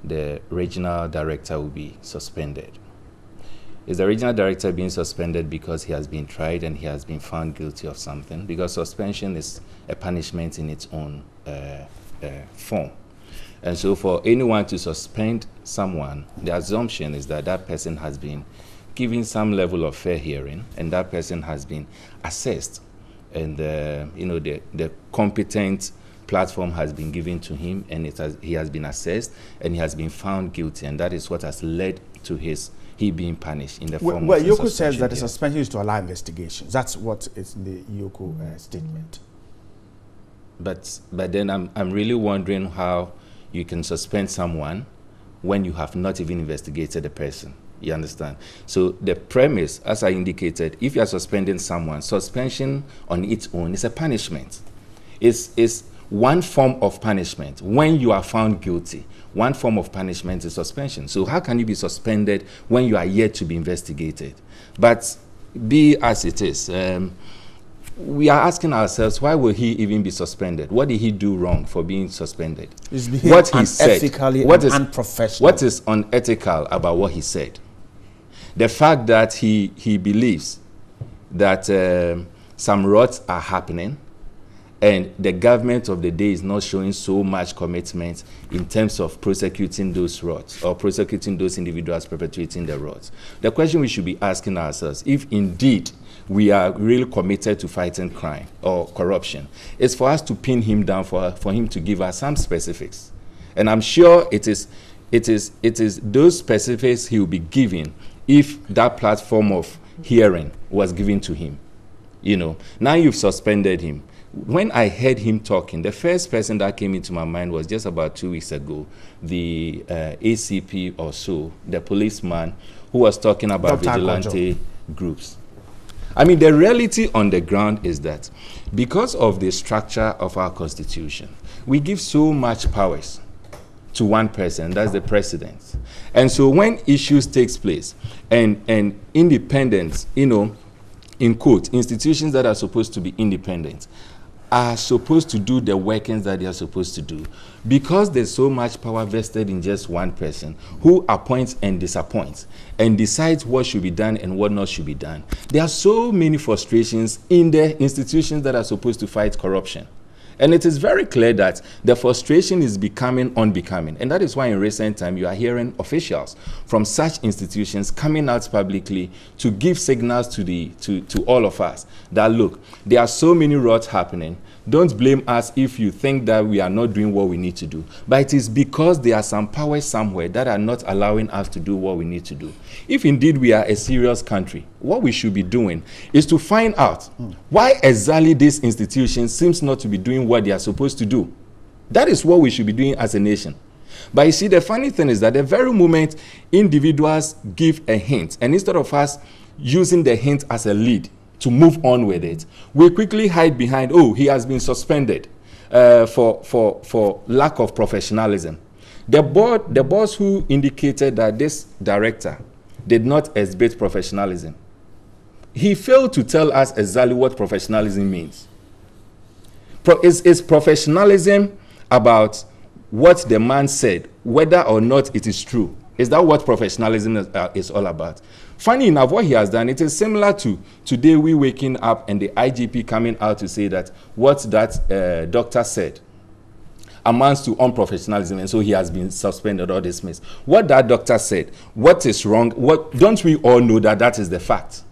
the regional director will be suspended. Is the regional director being suspended because he has been tried and he has been found guilty of something? Because suspension is a punishment in its own form. And so for anyone to suspend someone, the assumption is that that person has been given some level of fair hearing and that person has been assessed, and the competent platform has been given to him, and he has been assessed and he has been found guilty, and that is what has led to he being punished in the form of Yoko says that the suspension is to allow investigations. That's what is in the Yoko statement. But then I'm really wondering how you can suspend someone when you have not even investigated the person. You understand? So the premise, as I indicated, if you are suspending someone, suspension on its own is a punishment. It's one form of punishment. When you are found guilty, one form of punishment is suspension. So how can you be suspended when you are yet to be investigated? But be as it is, we are asking ourselves, why will he even be suspended? What did he do wrong for being suspended? What he said, what is unprofessional. What is unethical about what he said? The fact that he believes that some riots are happening and the government of the day is not showing so much commitment in terms of prosecuting those riots or prosecuting those individuals perpetuating the riots. The question we should be asking ourselves, if indeed we are really committed to fighting crime or corruption, is for us to pin him down, for him to give us some specifics. And I'm sure it is those specifics he will be giving if that platform of hearing was given to him. You know, now you've suspended him. When I heard him talking, the first person that came into my mind was just about 2 weeks ago, the ACP or so, the policeman who was talking about vigilante groups. I mean, the reality on the ground is that because of the structure of our constitution, we give so much powers to one person, that's the president. And so when issues takes place and independence, you know, in quote, institutions that are supposed to be independent are supposed to do the workings that they are supposed to do. Because there's so much power vested in just one person who appoints and disappoints and decides what should be done and what not should be done, there are so many frustrations in the institutions that are supposed to fight corruption. And it is very clear that the frustration is becoming unbecoming. And that is why in recent time you are hearing officials from such institutions coming out publicly to give signals to all of us that, look, there are so many riots happening. Don't blame us if you think that we are not doing what we need to do. But it is because there are some powers somewhere that are not allowing us to do what we need to do. If indeed we are a serious country, what we should be doing is to find out why exactly this institution seems not to be doing what they are supposed to do. That is what we should be doing as a nation. But you see, the funny thing is that the very moment individuals give a hint, and instead of us using the hint as a lead to move on with it, we quickly hide behind, oh, he has been suspended for lack of professionalism. The boss who indicated that this director did not exhibit professionalism, he failed to tell us exactly what professionalism means. Is professionalism about what the man said, whether or not it is true? Is that what professionalism is all about? Funny enough, what he has done, it is similar to today we waking up and the IGP coming out to say that what that doctor said amounts to unprofessionalism, and so he has been suspended or dismissed. What that doctor said, what is wrong, don't we all know that that is the fact?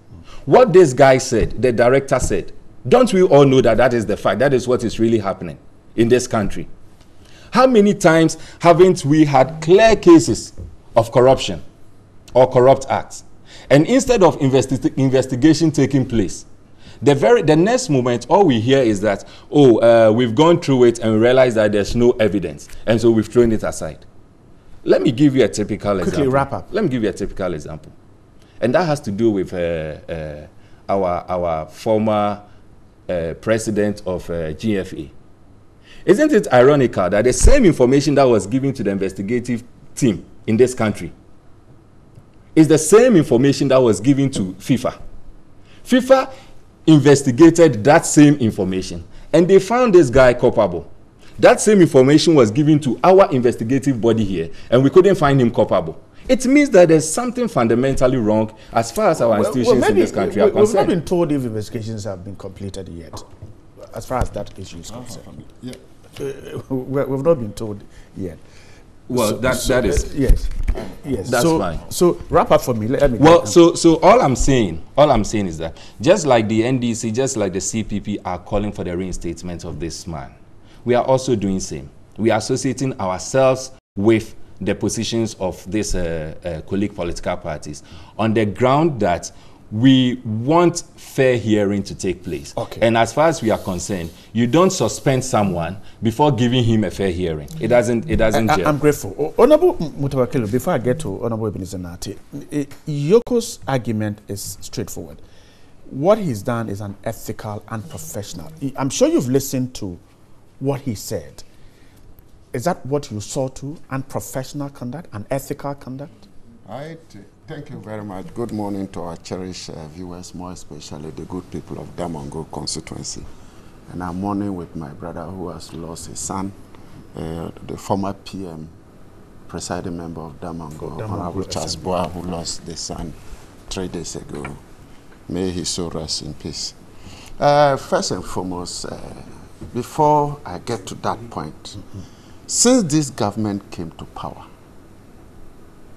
What this guy said, the director said, don't we all know that that is the fact? That is what is really happening in this country. How many times haven't we had clear cases of corruption or corrupt acts? And instead of investigation taking place, the next moment, all we hear is that, oh, we've gone through it and we realize that there's no evidence, and so we've thrown it aside. Let me give you a typical example. Quickly wrap up. Let me give you a typical example. And that has to do with our former president of GFA. Isn't it ironical that the same information that was given to the investigative team in this country is the same information that was given to FIFA? FIFA investigated that same information and they found this guy culpable. That same information was given to our investigative body here and we couldn't find him culpable. It means that there's something fundamentally wrong as far as our institutions in this country are concerned. We've not been told if investigations have been completed yet, as far as that issue is concerned. Yeah. We've not been told yet. Well, that is yes. That's fine. So wrap up for me. Let me. Well, so all I'm saying is that just like the NDC, just like the CPP are calling for the reinstatement of this man, we are also doing the same. We are associating ourselves with the positions of these colleague political parties on the ground that we want fair hearing to take place. Okay. And as far as we are concerned, you don't suspend someone before giving him a fair hearing. It doesn't gel. I'm grateful. Honorable Mutawakilu, before I get to Honorable Ebenezer Nati, Yoko's argument is straightforward. What he's done is unethical and unprofessional. I'm sure you've listened to what he said. Is that what you saw too? Unprofessional conduct, unethical conduct? Thank you very much. Good morning to our cherished viewers, more especially the good people of Damongo constituency. And I'm mourning with my brother who has lost his son, the former PM, presiding member of Damongo, Honorable Charles Boa, who lost the son 3 days ago. May his soul rest in peace. First and foremost, before I get to that point, since this government came to power,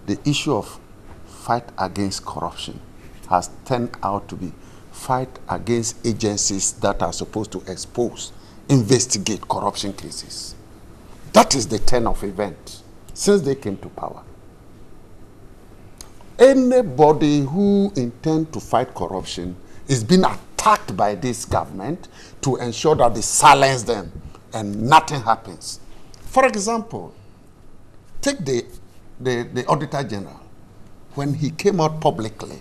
the issue of fight against corruption has turned out to be fight against agencies that are supposed to expose, investigate corruption cases. That is the turn of events since they came to power. Anybody who intends to fight corruption is being attacked by this government to ensure that they silence them and nothing happens. For example, take the Auditor General. When he came out publicly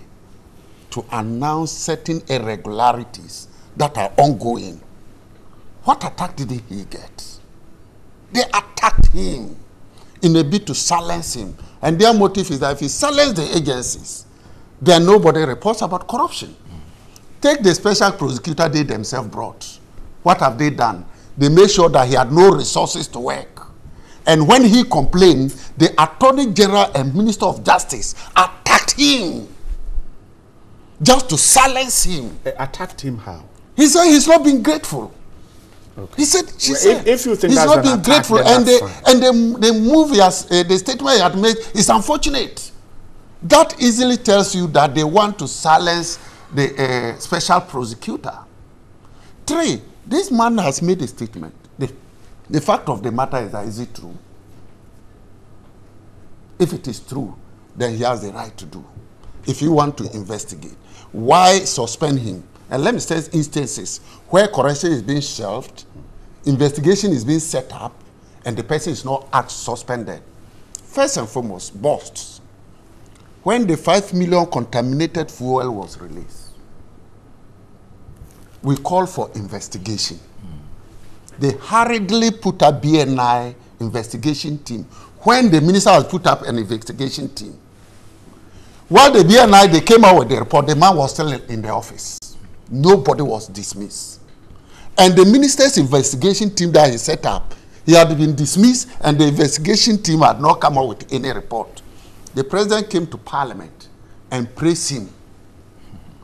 to announce certain irregularities that are ongoing, what attack did he get? They attacked him in a bid to silence him. And their motive is that if he silences the agencies, then nobody reports about corruption. Take the special prosecutor they themselves brought. What have they done? They made sure that he had no resources to work. And when he complained, the Attorney General and Minister of Justice attacked him just to silence him. They attacked him how? He said he's not being grateful. Okay. He said, if you think he's that's not being grateful, and the move the statement he had made is unfortunate. That easily tells you that they want to silence the special prosecutor. 3, this man has made a statement. The fact of the matter is that, is it true? If it is true, then he has the right to do. If you want to investigate, why suspend him? And let me say instances where correction is being shelved, investigation is being set up, and the person is not suspended. First and foremost, busts. When the 5 million contaminated fuel was released, we called for investigation. They hurriedly put up BNI investigation team when the minister has put up an investigation team. While the BNI, they came out with the report, the man was still in the office. Nobody was dismissed. And the minister's investigation team that he set up, he had been dismissed, and the investigation team had not come out with any report. The president came to Parliament and praised him.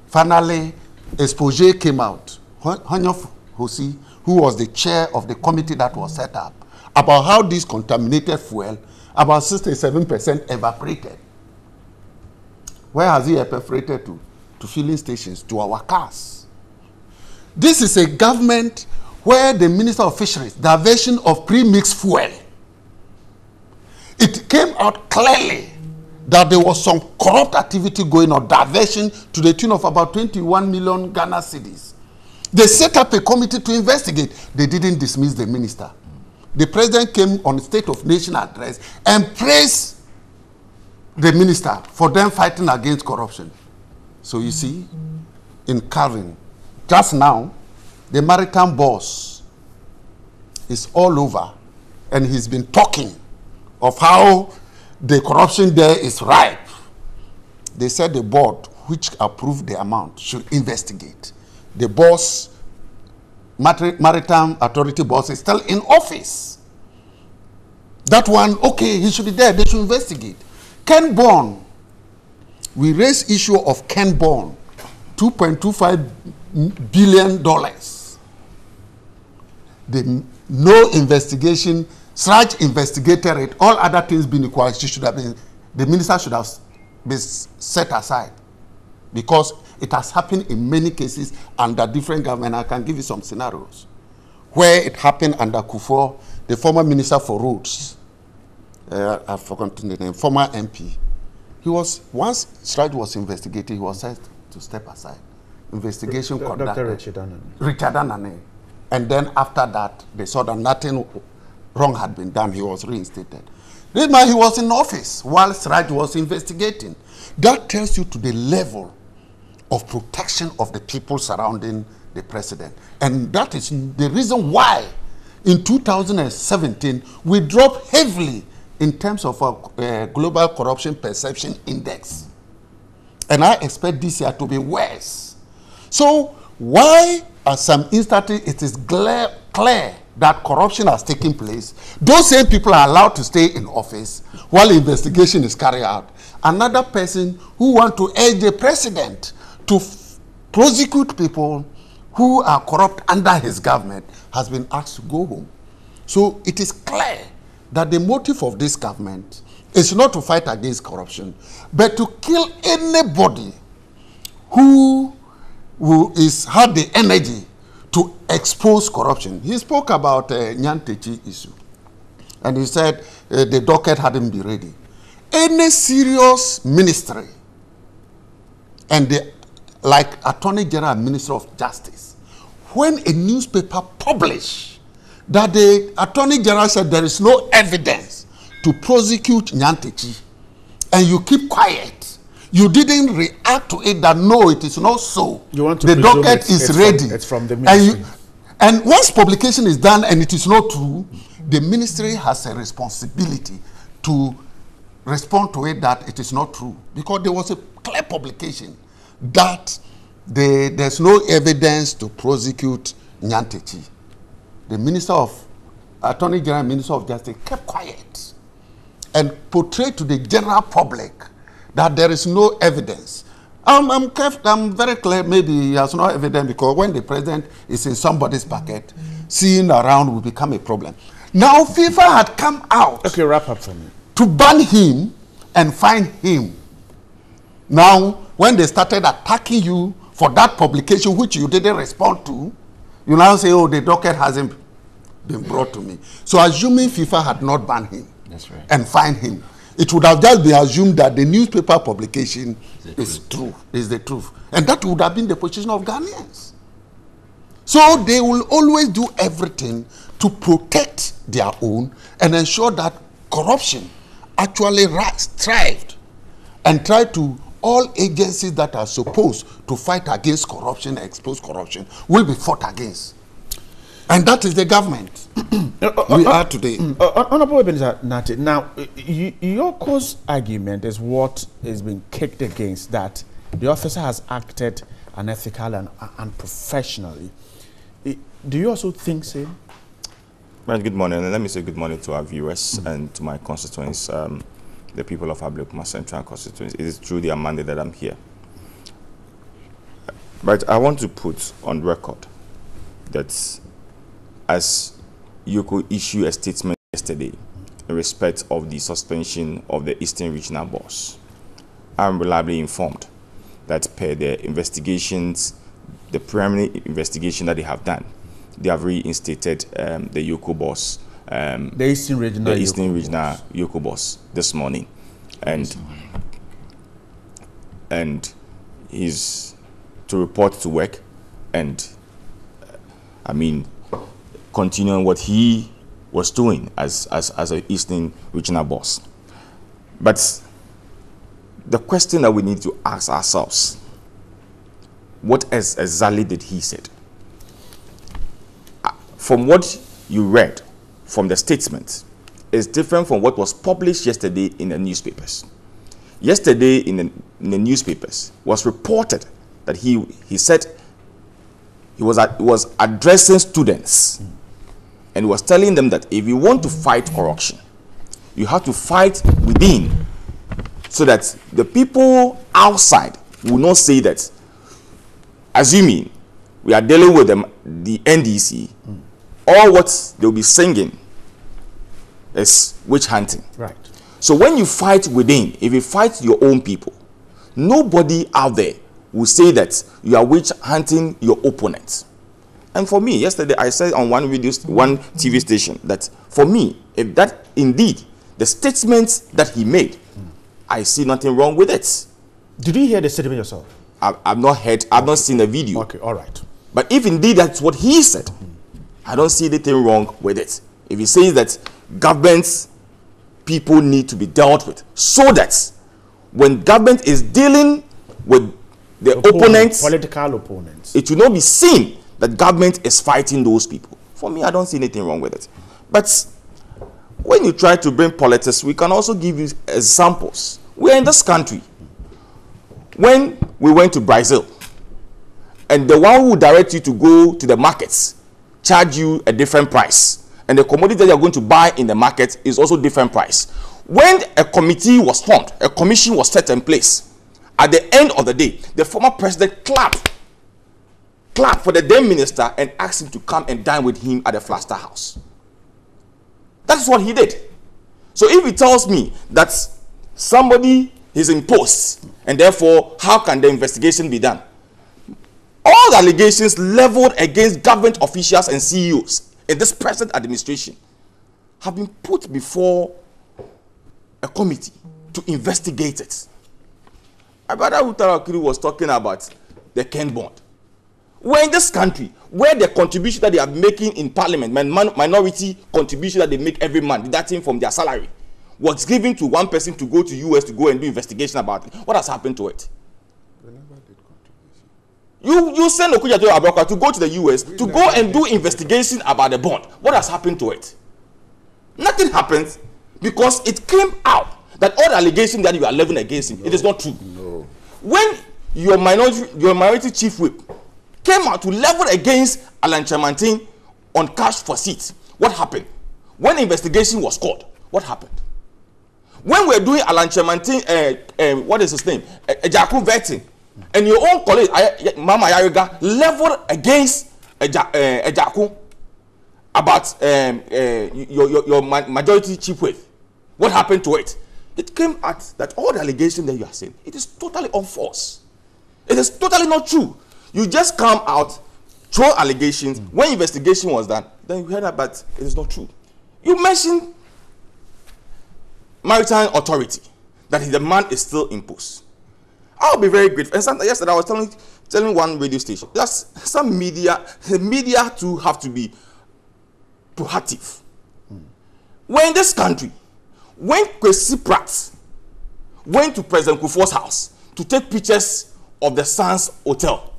Finally, exposé came out. Honyof Hosi, who was the chair of the committee that was set up, about how this contaminated fuel, about 67% evaporated. Where has he evaporated to? To filling stations, to our cars. This is a government where the Minister of Fisheries, diversion of pre-mixed fuel, it came out clearly that there was some corrupt activity going on, diversion to the tune of about 21 million Ghana cedis. They set up a committee to investigate. They didn't dismiss the minister. The president came on State of Nation address and praised the minister for them fighting against corruption. So you see, in Calvin, just now, the maritime boss is all over, and he's been talking of how the corruption there is ripe. They said the board, which approved the amount, should investigate. The boss, Maritime Authority boss, is still in office. That one, okay, he should be there. They should investigate. Ken Bond, we raised issue of Ken Bond, $2.25 billion. No investigation, Sraj investigated it, all other things being equal, should have been, the minister should have been set aside, because it has happened in many cases under different government. I can give you some scenarios where it happened under Kufuor, the former minister for roads. I've forgotten the name, former MP. He was, once Sraj was investigated, he was said to step aside. Investigation conducted. Dr. Richard Anane. And then after that, they saw that nothing wrong had been done. He was reinstated. This man, he was in office while Sraj was investigating. That tells you to the level of protection of the people surrounding the president. And that is the reason why in 2017, we dropped heavily in terms of our global corruption perception index. And I expect this year to be worse. So why at some instances it is clear that corruption has taken place, those same people are allowed to stay in office while investigation is carried out. another person who want to urge the president to prosecute people who are corrupt under his government has been asked to go home. So it is clear that the motive of this government is not to fight against corruption, but to kill anybody who had the energy to expose corruption. He spoke about Nyantechi issue, and he said the docket hadn't been ready. Any serious ministry, and like Attorney General and Minister of Justice, when a newspaper publish that the Attorney General said there is no evidence to prosecute Nyantechi, and you keep quiet, you didn't react to it that no, it is not so. You want to the docket is ready. It's from the ministry. And once publication is done and it is not true, the ministry has a responsibility to respond to it that it is not true. Because there was a clear publication that there's no evidence to prosecute Nyantechi. The Minister of Attorney General and Minister of Justice kept quiet and portrayed to the general public that there is no evidence. I'm very clear, maybe he has no evidence, because when the president is in somebody's pocket, seeing around will become a problem. Now FIFA had come out wrap up for me. To ban him and fine him. Now, when they started attacking you for that publication which you didn't respond to, you now say, oh, the docket hasn't been brought to me. So assuming FIFA had not banned him and fined him, it would have just been assumed that the newspaper publication is the truth. And that would have been the position of Ghanaians. So they will always do everything to protect their own and ensure that corruption actually thrived, and try to all agencies that are supposed to fight against corruption, expose corruption, will be fought against. And that is the government we are today. Honorable Ebenezer Nate, now, your cause argument is what is being kicked against, that the officer has acted unethically and unprofessionally. Do you also think so? Well, good morning, and let me say good morning to our viewers and to my constituents, the people of Ablekuma Central constituency. It is through their mandate that I'm here. But I want to put on record that as Yoko issued a statement yesterday in respect of the suspension of the Eastern Regional Boss, I'm reliably informed that per the investigations, the preliminary investigation that they have done, they have reinstated the Yoko Boss, the Eastern Regional Yoko Boss this morning, and he's to report to work, and I mean, continuing what he was doing as an Eastern Regional Boss. But the question that we need to ask ourselves, what exactly did he say? From what you read from the statement, is different from what was published yesterday in the newspapers. Yesterday in the newspapers was reported that he said he was addressing students and was telling them that if you want to fight corruption, you have to fight within, so that the people outside will not say that, assuming we are dealing with the NDC, all what they'll be singing is witch hunting. Right. So when you fight within, if you fight your own people, nobody out there will say that you are witch hunting your opponent. And for me, yesterday I said on one TV station that for me, if that indeed the statement that he made, I see nothing wrong with it. Did you hear the statement yourself? I've not seen the video. Okay, all right. But if indeed that's what he said, I don't see anything wrong with it. If he says that governments, people need to be dealt with, so that when government is dealing with the opponents, political opponents, it will not be seen that government is fighting those people. For me, I don't see anything wrong with it. But when you try to bring politics, we can also give you examples. We are in this country. When we went to Brazil, and the one who directs you to go to the markets charge you a different price, and the commodity that you're going to buy in the market is also different price. When a committee was formed, a commission was set in place, at the end of the day, the former president clapped for the then minister and asked him to come and dine with him at the Flagstaff House. That is what he did. So if he tells me that somebody is in post, and therefore, how can the investigation be done? All the allegations leveled against government officials and CEOs in this present administration have been put before a committee to investigate it. My brother Utarakiri was talking about the Ken bond. We're in this country where the contribution that they are making in parliament, minority contribution that they make every month, deducting from their salary, was given to one person to go to US to go and do investigation about it. What has happened to it? You send Okuja to Abroka to go to the US to go and do investigation about the bond. What has happened to it? Nothing happens because it came out that all the allegations that you are leveling against him, it is not true. No. When your minority chief whip came out to level against Alan Chamantin on cash for seats, what happened? When investigation was called, what happened? When we're doing Alan Chamantin, what is his name? Ejaku vetting, and your own colleague, Mama Yayoga, leveled against Ejaku about your majority chief whip. What happened to it? It came out that all the allegations that you are saying, it is totally unfalse. It is totally not true. You just come out, throw allegations. When investigation was done, then you heard that, but it is not true. You mentioned Maritime Authority, that the man is still in post. I'll be very grateful. And yesterday I was telling one radio station, there's some media too have to be proactive. We're in this country. When Kwesi Pratt went to President Kufuor's house to take pictures of the Sands Hotel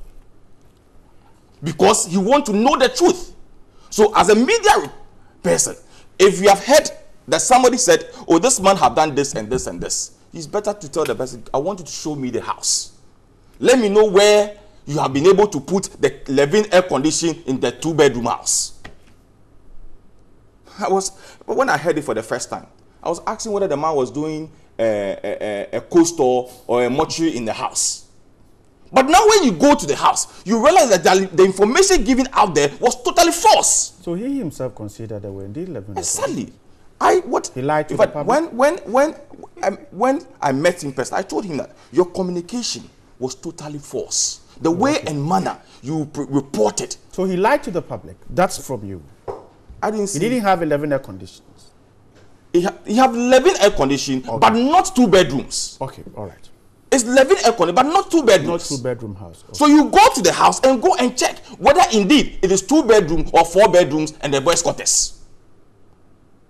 because he wanted to know the truth. So as a media person, if you have heard that somebody said, oh, this man have done this and this and this, it's better to tell the person, I want you to show me the house. Let me know where you have been able to put the living air condition in the 2-bedroom house. When I heard it for the first time, I was asking whether the man was doing a coastal or a mortuary in the house. But now when you go to the house, you realize that the information given out there was totally false. So he himself considered that we're indeed living. Exactly. He lied to the public. When I met him first, I told him that your communication was totally false. The way and manner you reported. So he lied to the public. That's from you. I didn't see. He didn't have 11 air conditions. He have 11 air condition, okay, but not 2 bedrooms. Okay, all right. It's 11 air condition, but not 2 bedrooms. Not 2-bedroom house. Okay. So you go to the house and go and check whether indeed it is 2 bedrooms or 4 bedrooms and the boys' quarters.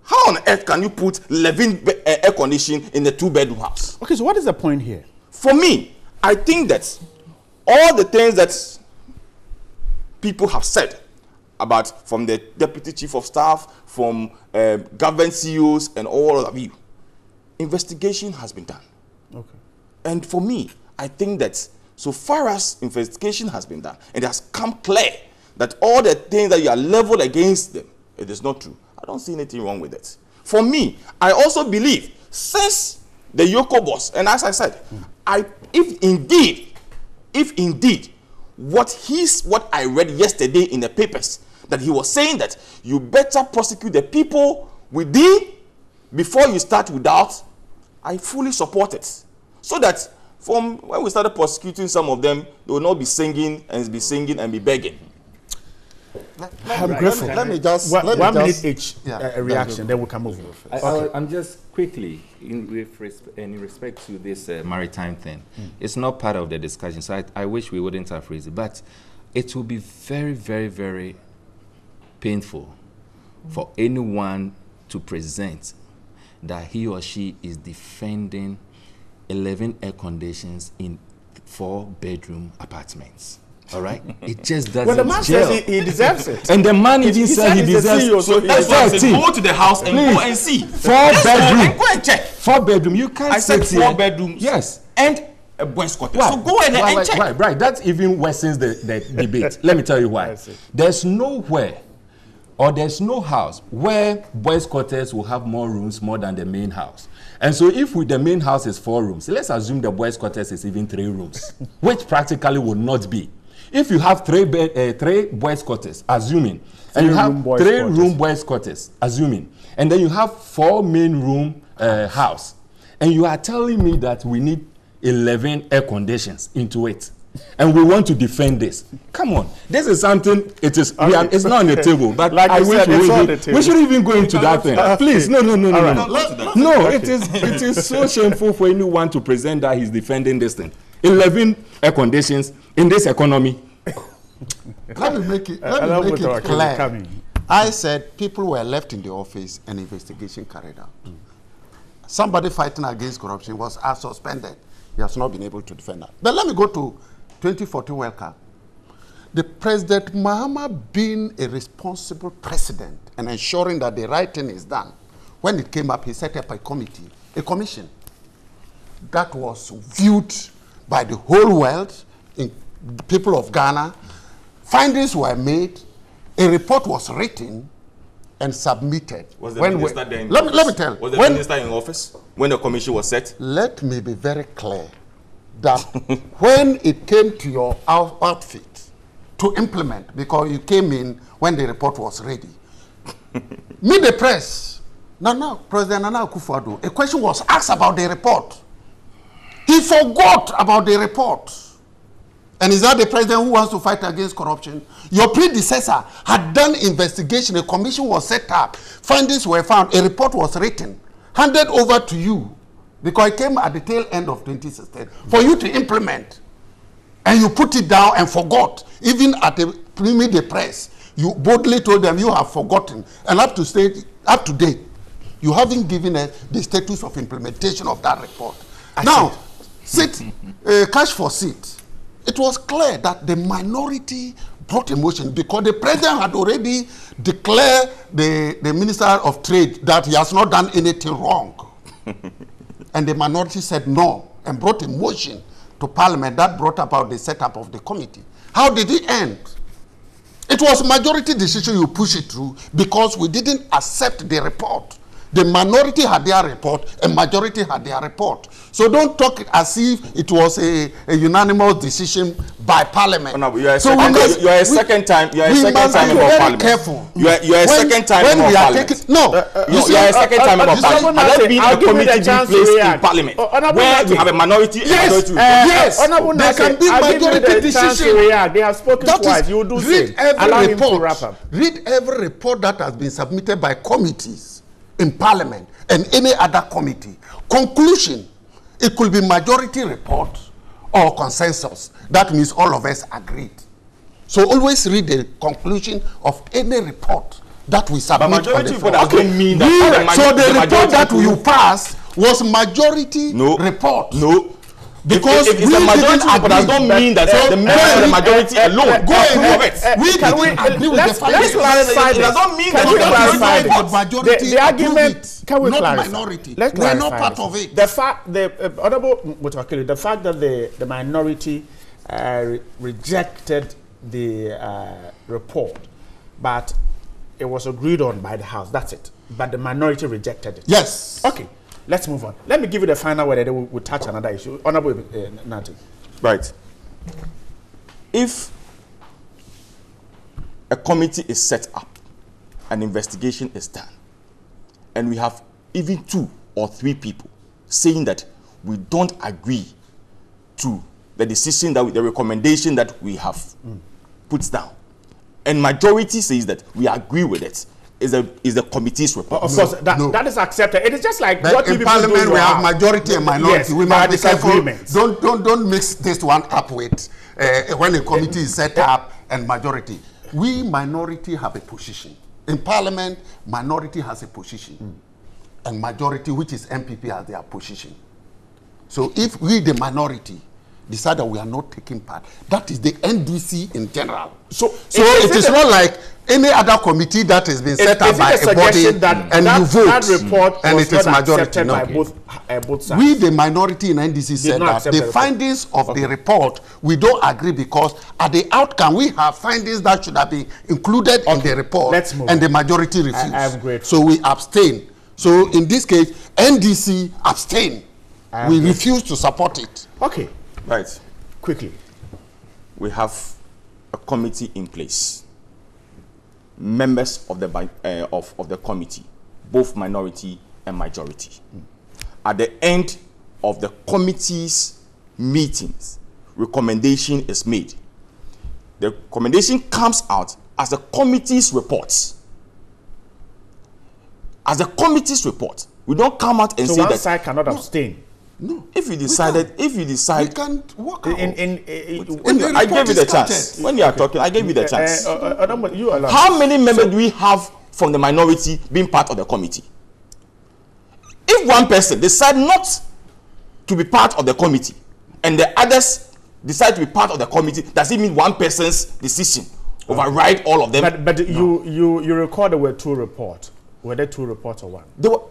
How on earth can you put 11 air condition in a 2-bedroom house? Okay, so what is the point here? For me, I think that all the things that people have said about, from the deputy chief of staff, from government CEOs and all of you, investigation has been done. Okay. And for me, I think that so far as investigation has been done, it has come clear that all the things that you are leveled against them, it is not true. I don't see anything wrong with it. For me, I also believe, since the Yoko boss, and as I said, if indeed what I read yesterday in the papers, that he was saying that you better prosecute the people within before you start without, I fully support it. So that from when we started prosecuting some of them, they will not be singing and be begging. I'm grateful. Let me just... One minute each reaction, then we'll come over. I'm just quickly, in respect to this maritime thing, it's not part of the discussion, so I wish we wouldn't have raised it, but it will be very, very, very painful for anyone to present that he or she is defending 11 air conditions in 4-bedroom apartments. All right? It just doesn't. Well, the man says he deserves it. And the man even said he deserves it. So that's why I said go to the house and go and see. 4-bedroom. And go and check. 4-bedroom. You can't. I said 4 bedrooms. Yes. And a boys' quarters. So go and check. Right. That even worsens the debate. Let me tell you why. There's nowhere or there's no house where boys' quarters will have more rooms more than the main house. And so if the main house is 4 rooms, let's assume the boys' quarters is even 3 rooms, which practically would not be. If you have 3 boys' quarters, assuming, and you have 3 room boys' quarters, assuming, and then you have 4 main room house, and you are telling me that we need 11 air conditions into it, and we want to defend this. Come on, this is something. It's not on the table. But like I wish we should even go into that thing. Please, no. No, it is so shameful for anyone to present that he's defending this thing. 11 air conditions in this economy. Let me make it clear. I said people were left in the office and investigation carried out. Somebody fighting against corruption was suspended. He has not been able to defend that. But let me go to 2014 World Cup. The President Mahama being a responsible president and ensuring that the right thing is done. When it came up, he set up a commission that was viewed by the whole world, in people of Ghana. Findings were made, a report was written and submitted. Was the minister there in office? Let me tell. Was the minister in office when the commission was set? Let me be very clear that when it came to your outfit to implement, because you came in when the report was ready, meet the press. President Nana Akufo-Addo, a question was asked about the report. He forgot about the report. And is that the president who wants to fight against corruption? Your predecessor had done investigation, a commission was set up, findings were found, a report was written, handed over to you, because it came at the tail end of 2016, for you to implement. And you put it down and forgot. Even at the press, you boldly told them you have forgotten. And up to date, you haven't given us the status of implementation of that report. Now, cash for seat. It was clear that the minority brought a motion because the president had already declared the Minister of Trade that he has not done anything wrong. And the minority said no and brought a motion to Parliament that brought about the setup of the committee. How did it end? It was majority decision, you push it through because we didn't accept the report. The minority had their report and majority had their report. So don't talk as if it was a unanimous decision by Parliament. No, you are a second time member of Parliament. Careful. You are a second time member of Parliament. You are a second time member of Parliament. Has there been a committee being placed in Parliament where we have a minority? Yes. There can be majority decision. They have spoken twice. You do say. Read every report that has been submitted by committees in Parliament and any other committee. Conclusion, it could be majority report or consensus. That means all of us agreed. So always read the conclusion of any report that we submit. But majority report doesn't mean that so the report that you passed was majority report. No. Because if it's a majority report, does not mean that the members of the majority alone go ahead. Let's clarify this. It does not mean that the majority the argument, can we not clarify? Minority. Let's We're clarify not part this. of it. The fact, the Honorable Mutakili, the fact that the minority rejected the report, but it was agreed on by the House. That's it. But the minority rejected it. Yes. Okay. Let's move on. Let me give you the final word, and then we'll touch another issue. Honorable Nati. Right. If a committee is set up, an investigation is done, and we have even 2 or 3 people saying that we don't agree to the decision, that the recommendation that we have put down, and majority says that we agree with it, is the committee's report. Of course, that is accepted. It is just like but what in Parliament we have majority and minority. Yes, we must be careful. Don't mix this one up with when a committee is set up and majority. We minority have a position. In Parliament, minority has a position. And majority, which is MPP, has their position. So if we, the minority, decide that we are not taking part. That is the NDC in general. So it is not like any other committee that has been set up by a body and you vote that report and it is majority. by both sides. We, the minority in NDC, said that the findings of the report, we don't agree because at the outcome, we have findings that should have been included in the report and the majority refused. So we abstain. So in this case, NDC abstain. We refuse to support it. Okay. Right. Quickly. We have a committee in place. Members of the committee, both minority and majority. At the end of the committee's meetings, recommendation is made. The recommendation comes out as the committee's reports. As the committee's report, we don't come out and say that one side cannot abstain. No. If you decide, we can't work out. I gave you the chance. When you are talking, I gave you the chance. How many members do we have from the minority being part of the committee? If one person decide not to be part of the committee and the others decide to be part of the committee, does it mean one person's decision override all of them? But you recall there were two reports. Were there two reports or one? There were.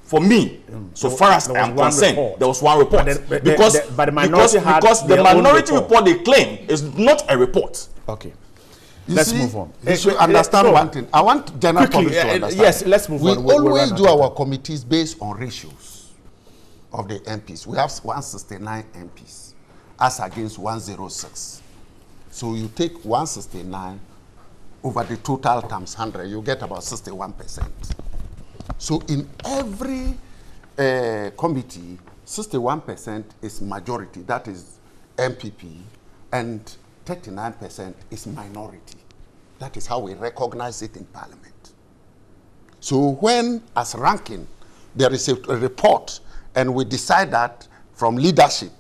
For me, so far as I am concerned, there was one report. Because the minority report they claim is not a report. Okay. Let's move on. You should understand one thing. I want general public to understand. Yes, let's move on. We always do our committees based on ratios of the MPs. We have 169 MPs as against 106. So you take 169 over the total times 100, you get about 61%. So in every committee, 61% is majority, that is MPP, and 39% is minority. That is how we recognize it in Parliament. So when, as ranking, there is a report, and we decide that from leadership,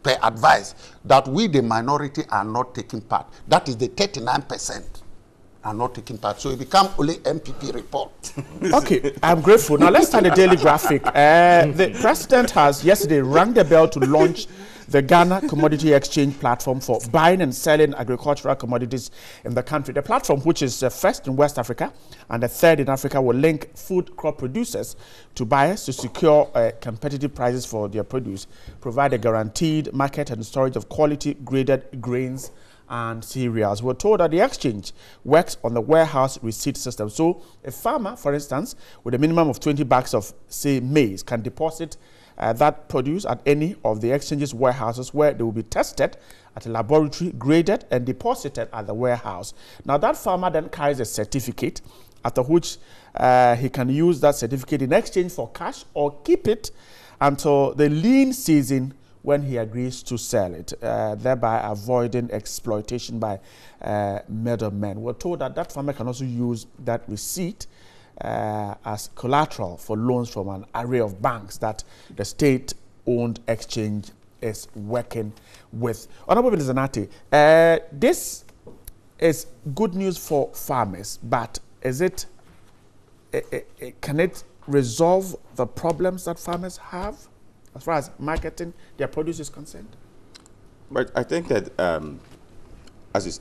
per advice, that we, the minority, are not taking part. That is the 39%. Are not taking part. So it becomes only MPP report. Okay, I'm grateful. Now let's start the daily graphic. The president has yesterday rang the bell to launch the Ghana Commodity Exchange platform for buying and selling agricultural commodities in the country. The platform, which is first in West Africa and the third in Africa, will link food crop producers to buyers to secure competitive prices for their produce, provide a guaranteed market and storage of quality graded grains and cereals. We're told that the exchange works on the warehouse receipt system. So a farmer, for instance, with a minimum of 20 bags of, say, maize, can deposit that produce at any of the exchange's warehouses where they will be tested at a laboratory, graded, and deposited at the warehouse. Now that farmer then carries a certificate, after which he can use that certificate in exchange for cash or keep it until the lean season when he agrees to sell it, thereby avoiding exploitation by middlemen. We're told that that farmer can also use that receipt as collateral for loans from an array of banks that the state-owned exchange is working with. Honorable Zanati, this is good news for farmers, but is it, can it resolve the problems that farmers have as far as marketing their produce is concerned? But I think that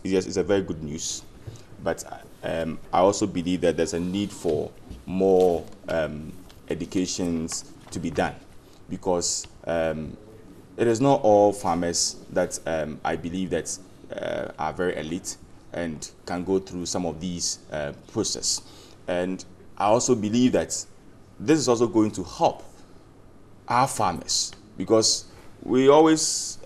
yes, it's a very good news. But I also believe that there's a need for more educations to be done, because it is not all farmers that I believe that are very elite and can go through some of these process. And I also believe that this is also going to help our farmers, because we always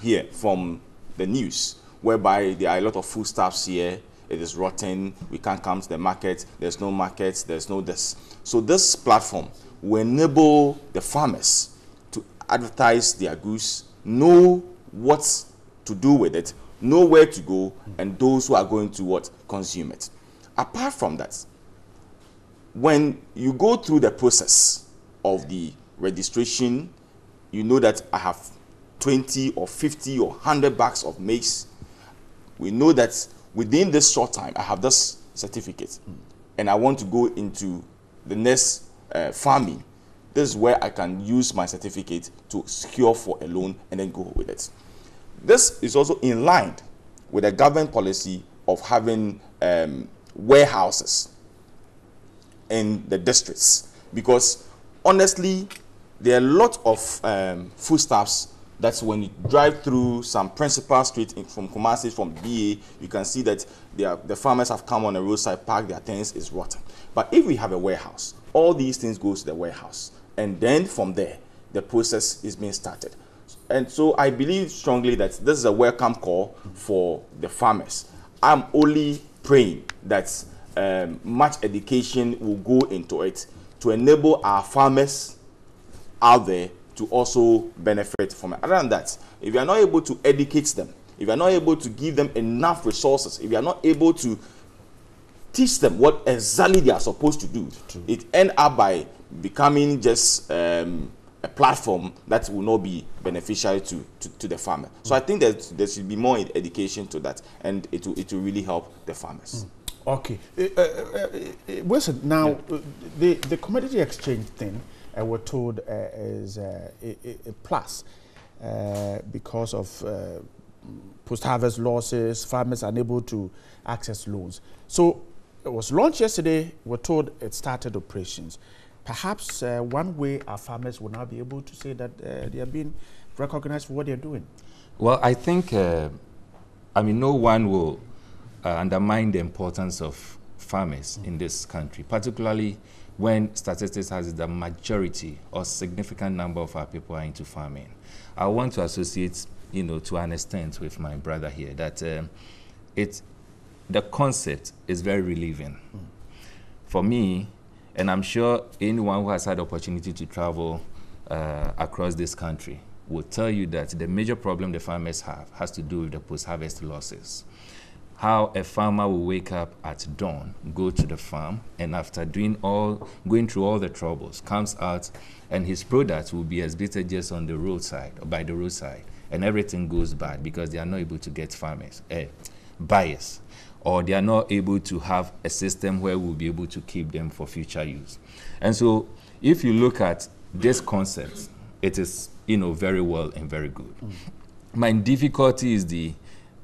hear from the news whereby there are a lot of foodstuffs here, it is rotten, we can't come to the market, there's no market, there's no this. So this platform will enable the farmers to advertise their goods, know what to do with it, know where to go, and those who are going to consume it. Apart from that, when you go through the process of the registration, you know that I have 20 or 50 or 100 bags of maize. We know that within this short time, I have this certificate, and I want to go into the next farming. this is where I can use my certificate to secure for a loan and then go with it. This is also in line with the government policy of having warehouses in the districts, because honestly, there are a lot of foodstuffs that when you drive through some principal street from Kumasi, from BA, you can see that the farmers have come on a roadside park, their things is rotten. But if we have a warehouse, all these things goes to the warehouse, and then from there, the process is being started. And so I believe strongly that this is a welcome call for the farmers. I'm only praying that much education will go into it to enable our farmers out there to also benefit from it. Other than that, if you are not able to educate them, if you are not able to give them enough resources, if you are not able to teach them what exactly they are supposed to do, it ends up by becoming just a platform that will not be beneficial to the farmer. So I think that there should be more education to that, and it will really help the farmers. Okay. Wilson, now, the commodity exchange thing, we're told is a plus because of post-harvest losses, farmers are unable to access loans. So it was launched yesterday, we're told it started operations. Perhaps one way our farmers will now be able to say that they are being recognized for what they're doing. Well, I think, I mean, no one will undermine the importance of farmers in this country, particularly when statistics has the majority or significant number of our people are into farming. I want to associate, to an extent with my brother here, that the concept is very relieving. For me, and I'm sure anyone who has had the opportunity to travel across this country will tell you that the major problem the farmers have has to do with the post-harvest losses. How a farmer will wake up at dawn, go to the farm, and after going through all the troubles, comes out and his product will be exhibited just on the roadside or by the roadside, and everything goes bad because they are not able to get buyers, or they are not able to have a system where we'll be able to keep them for future use. And so if you look at this concept, it is very well and very good. My difficulty is the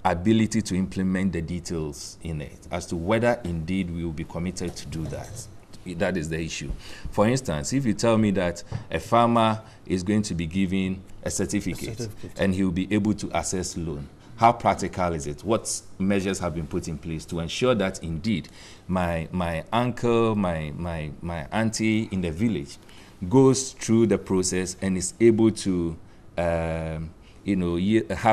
ability to implement the details in it as to whether indeed we will be committed to do that. That is the issue. For instance, if you tell me that a farmer is going to be given a certificate and he will be able to access loan, how practical is it? What measures have been put in place to ensure that indeed my uncle, my auntie in the village goes through the process and is able to have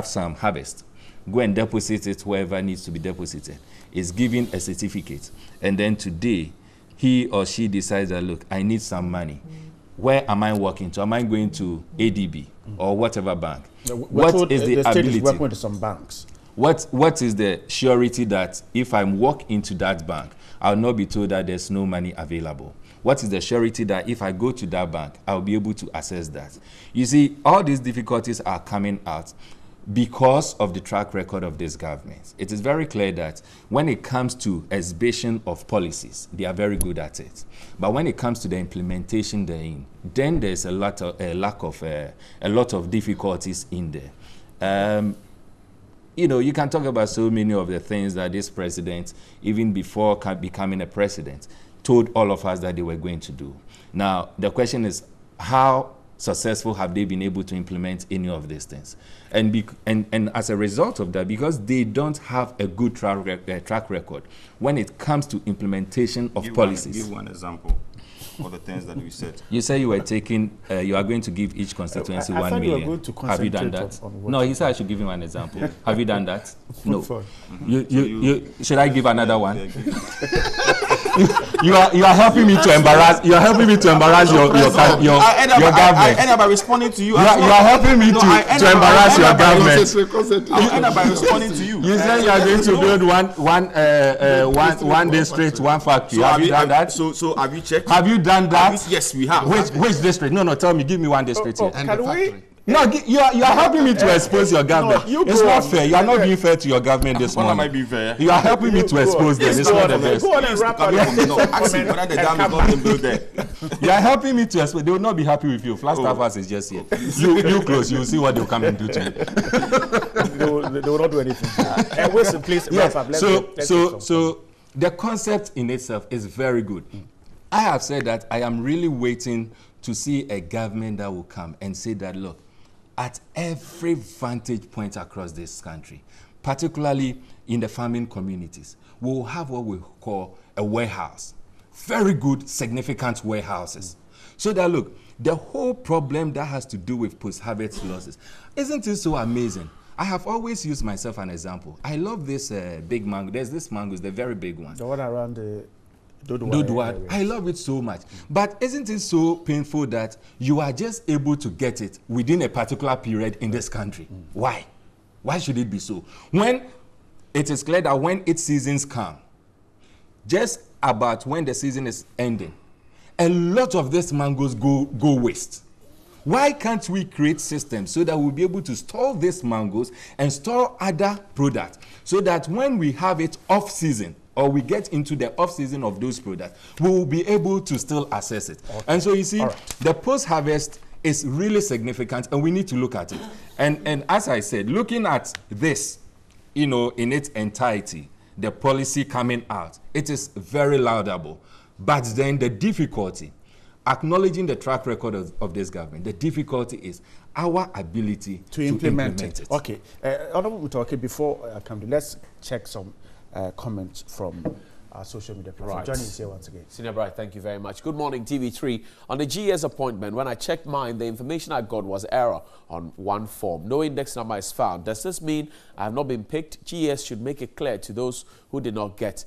some harvest, go and deposit it wherever needs to be deposited, is given a certificate, and then today he or she decides that, look, I need some money. Where am I working to? Am I going to ADB or whatever bank? What is the ability? Is working with some banks. What is the surety that if I walk into that bank, I'll not be told that there's no money available? What is the surety that if I go to that bank, I'll be able to access that? You see, all these difficulties are coming out because of the track record of this government. It is very clear that when it comes to exhibition of policies, they are very good at it. But when it comes to the implementation therein, then there's a lot of difficulties in there. You can talk about so many of the things that this president, even before becoming a president, told all of us that they were going to do. Now, the question is, how successful have they been able to implement any of these things? And as a result of that, because they don't have a good track record when it comes to implementation of policies. Give one example of the things that we said. You say you were taking, you are going to give each constituency 1 million. You were going to have you done that? No, he said I should give him an example. Have you done that? No. Should I give another one? You are helping me to embarrass. You are helping me to embarrass your government. I end up by responding to you. You are helping me to embarrass your government. I end up by responding to you. You said you are going to build one district, one factory. Have you done that? So have you checked? Have you done that? Yes, we have. Which district? No, tell me. Give me one district here. Can we No, you are helping me to expose your government. No, it's not fair. You are not being fair to your government this morning. Am I being fair? You are helping me to expose them. It's not the best. Go on and wrap up. Ask him whether the dam is not being built there. You are helping me to expose. They will not be happy with you. Flagstaff is just here. You close. You will see what they will come and do to you. They will not do anything. Wilson, please wrap up. So the concept in itself is very good. I have said that I am really waiting to see a government that will come and say that, look, at every vantage point across this country, particularly in the farming communities, we will have what we call a warehouse. Very good, significant warehouses. So that, look, the whole problem that has to do with post-harvest losses, isn't it so amazing? I have always used myself an example. I love this big mango. There's this mango, the very big one. The one around the Dodua. I love it so much. But isn't it so painful that you are just able to get it within a particular period in this country? Why? Why should it be so? When it is clear that when its seasons come, just about when the season is ending, a lot of these mangoes go waste. Why can't we create systems so that we'll be able to store these mangoes and store other products so that when we have it off season, or we get into the off-season of those products, we will be able to still access it. Okay. And so you see, the post-harvest is really significant, and we need to look at it. And as I said, looking at this, in its entirety, the policy coming out, it is very laudable. But then the difficulty, acknowledging the track record of this government, the difficulty is our ability to implement it. Okay, Honorable Mutoke, before I come to, let's check some comments from our social media platform. Johnny is here once again. Senior Bright, thank you very much. Good morning, TV3. On the GS appointment, when I checked mine, the information I got was error on one form. No index number is found. Does this mean I have not been picked? GS should make it clear to those who did not get,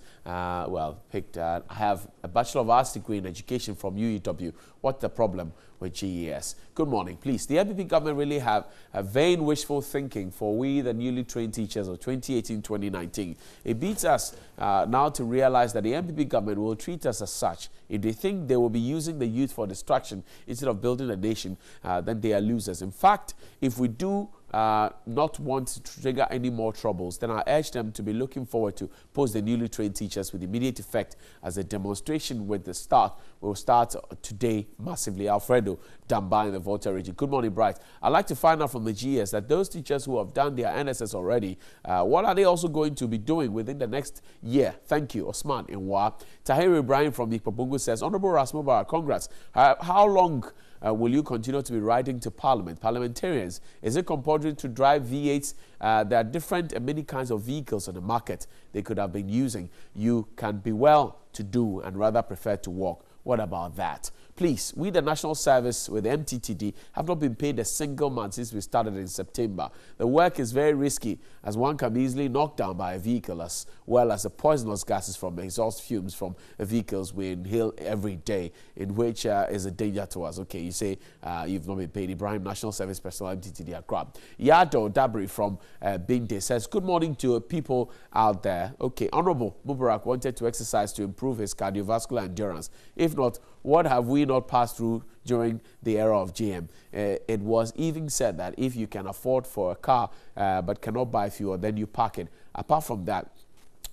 picked. I have a Bachelor of Arts degree in education from UEW. What's the problem with GES? Good morning. Please, the MPP government really have a vain wishful thinking for we, the newly trained teachers of 2018-2019. It beats us now to realize that the MPP government will treat us as such. If they think they will be using the youth for distraction instead of building a nation, then they are losers. In fact, if we do not want to trigger any more troubles, then I urge them to be looking forward to post the newly trained teachers with immediate effect, as a demonstration with the start will start today massively. Alfredo Damba in the Volta region. Good morning, Bright. I'd like to find out from the GS that those teachers who have done their NSS already, what are they also going to be doing within the next year? Thank you. Osman Inwa. Tahir Ibrahim from Ikpabungu says, Honorable Ras Mubarak, congrats. How long will you continue to be writing to Parliament? Parliamentarians, is it compulsory to drive V8s? There are different and many kinds of vehicles on the market they could have been using. You can be well to do and rather prefer to walk. What about that? Please, we the National Service with MTTD have not been paid a single month since we started in September. The work is very risky, as one can be easily knocked down by a vehicle, as well as the poisonous gases from exhaust fumes from vehicles we inhale every day, in which is a danger to us. Okay, you say you've not been paid. Ibrahim, National Service Personnel, MTTD Accra. Yado Dabri from Binte says, good morning to people out there. Okay, Honorable Mubarak wanted to exercise to improve his cardiovascular endurance. If not, what have we not passed through during the era of GM? It was even said that if you can afford for a car but cannot buy fuel, then you park it. Apart from that,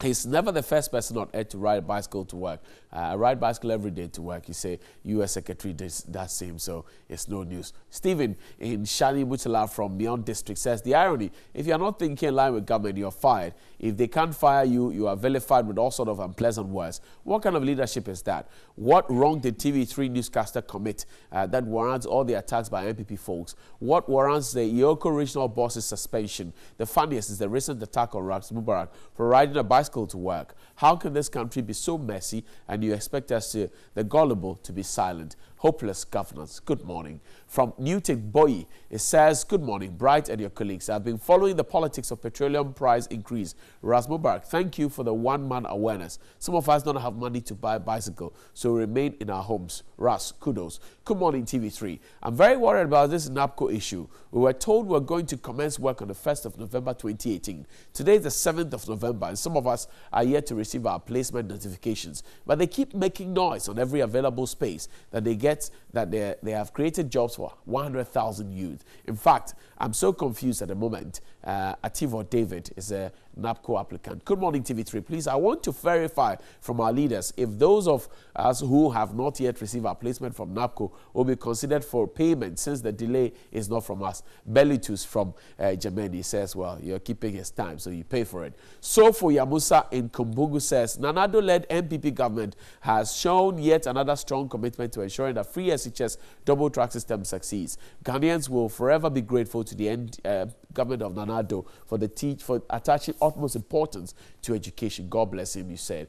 he's never the first person on earth to ride a bicycle to work. I ride bicycle every day to work. You say U.S. Secretary does that same, so it's no news. Stephen in Shani Mutala from Beyond District says, the irony, if you're not thinking in line with government, you're fired. If they can't fire you, you are vilified with all sort of unpleasant words. What kind of leadership is that? What wrong did TV3 newscaster commit that warrants all the attacks by MPP folks? What warrants the Yoko regional boss's suspension? The funniest is the recent attack on Ras Mubarak for riding a bicycle to work. How can this country be so messy and you expect us, the gullible, to be silent? Hopeless governance. Good morning. From Newton Boyi, it says, good morning, Bright and your colleagues. I've been following the politics of petroleum price increase. Ras Mubarak, thank you for the one-man awareness. Some of us don't have money to buy a bicycle, so remain in our homes. Ras, kudos. Good morning, TV3. I'm very worried about this NAPCO issue. We were told we were going to commence work on the 1st of November 2018. Today is the 7th of November, and some of us us are yet to receive our placement notifications, but they keep making noise on every available space that they get, that they have created jobs for 100,000 youth. In fact, I'm so confused at the moment. Ativo David is a NAPCO applicant. Good morning, TV3. Please, I want to verify from our leaders if those of us who have not yet received our placement from NAPCO will be considered for payment since the delay is not from us. Bellitus from Germany says, well, you're keeping his time, so you pay for it. So for Yamusa in Kumbungu says, Nanado-led MPP government has shown yet another strong commitment to ensuring that free SHS double track system succeeds. Ghanaians will forever be grateful to the government of Nanado for attaching utmost importance to education. God bless him, you said.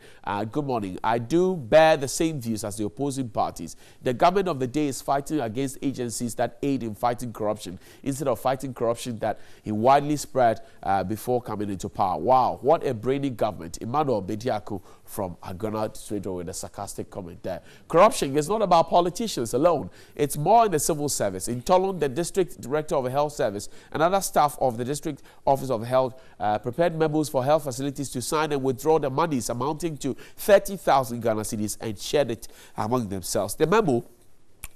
Good morning. I do bear the same views as the opposing parties. The government of the day is fighting against agencies that aid in fighting corruption instead of fighting corruption that he widely spread before coming into power. Wow, what a brainy government. Emmanuel Bediako from Agona Trader with a sarcastic comment there. Corruption is not about politicians alone. It's more in the civil service. In Tolon, the district director of the health service and other staff of the district office of health prepared memos for health facilities to sign and withdraw the monies amounting to 30,000 Ghana cedis and shared it among themselves. The memo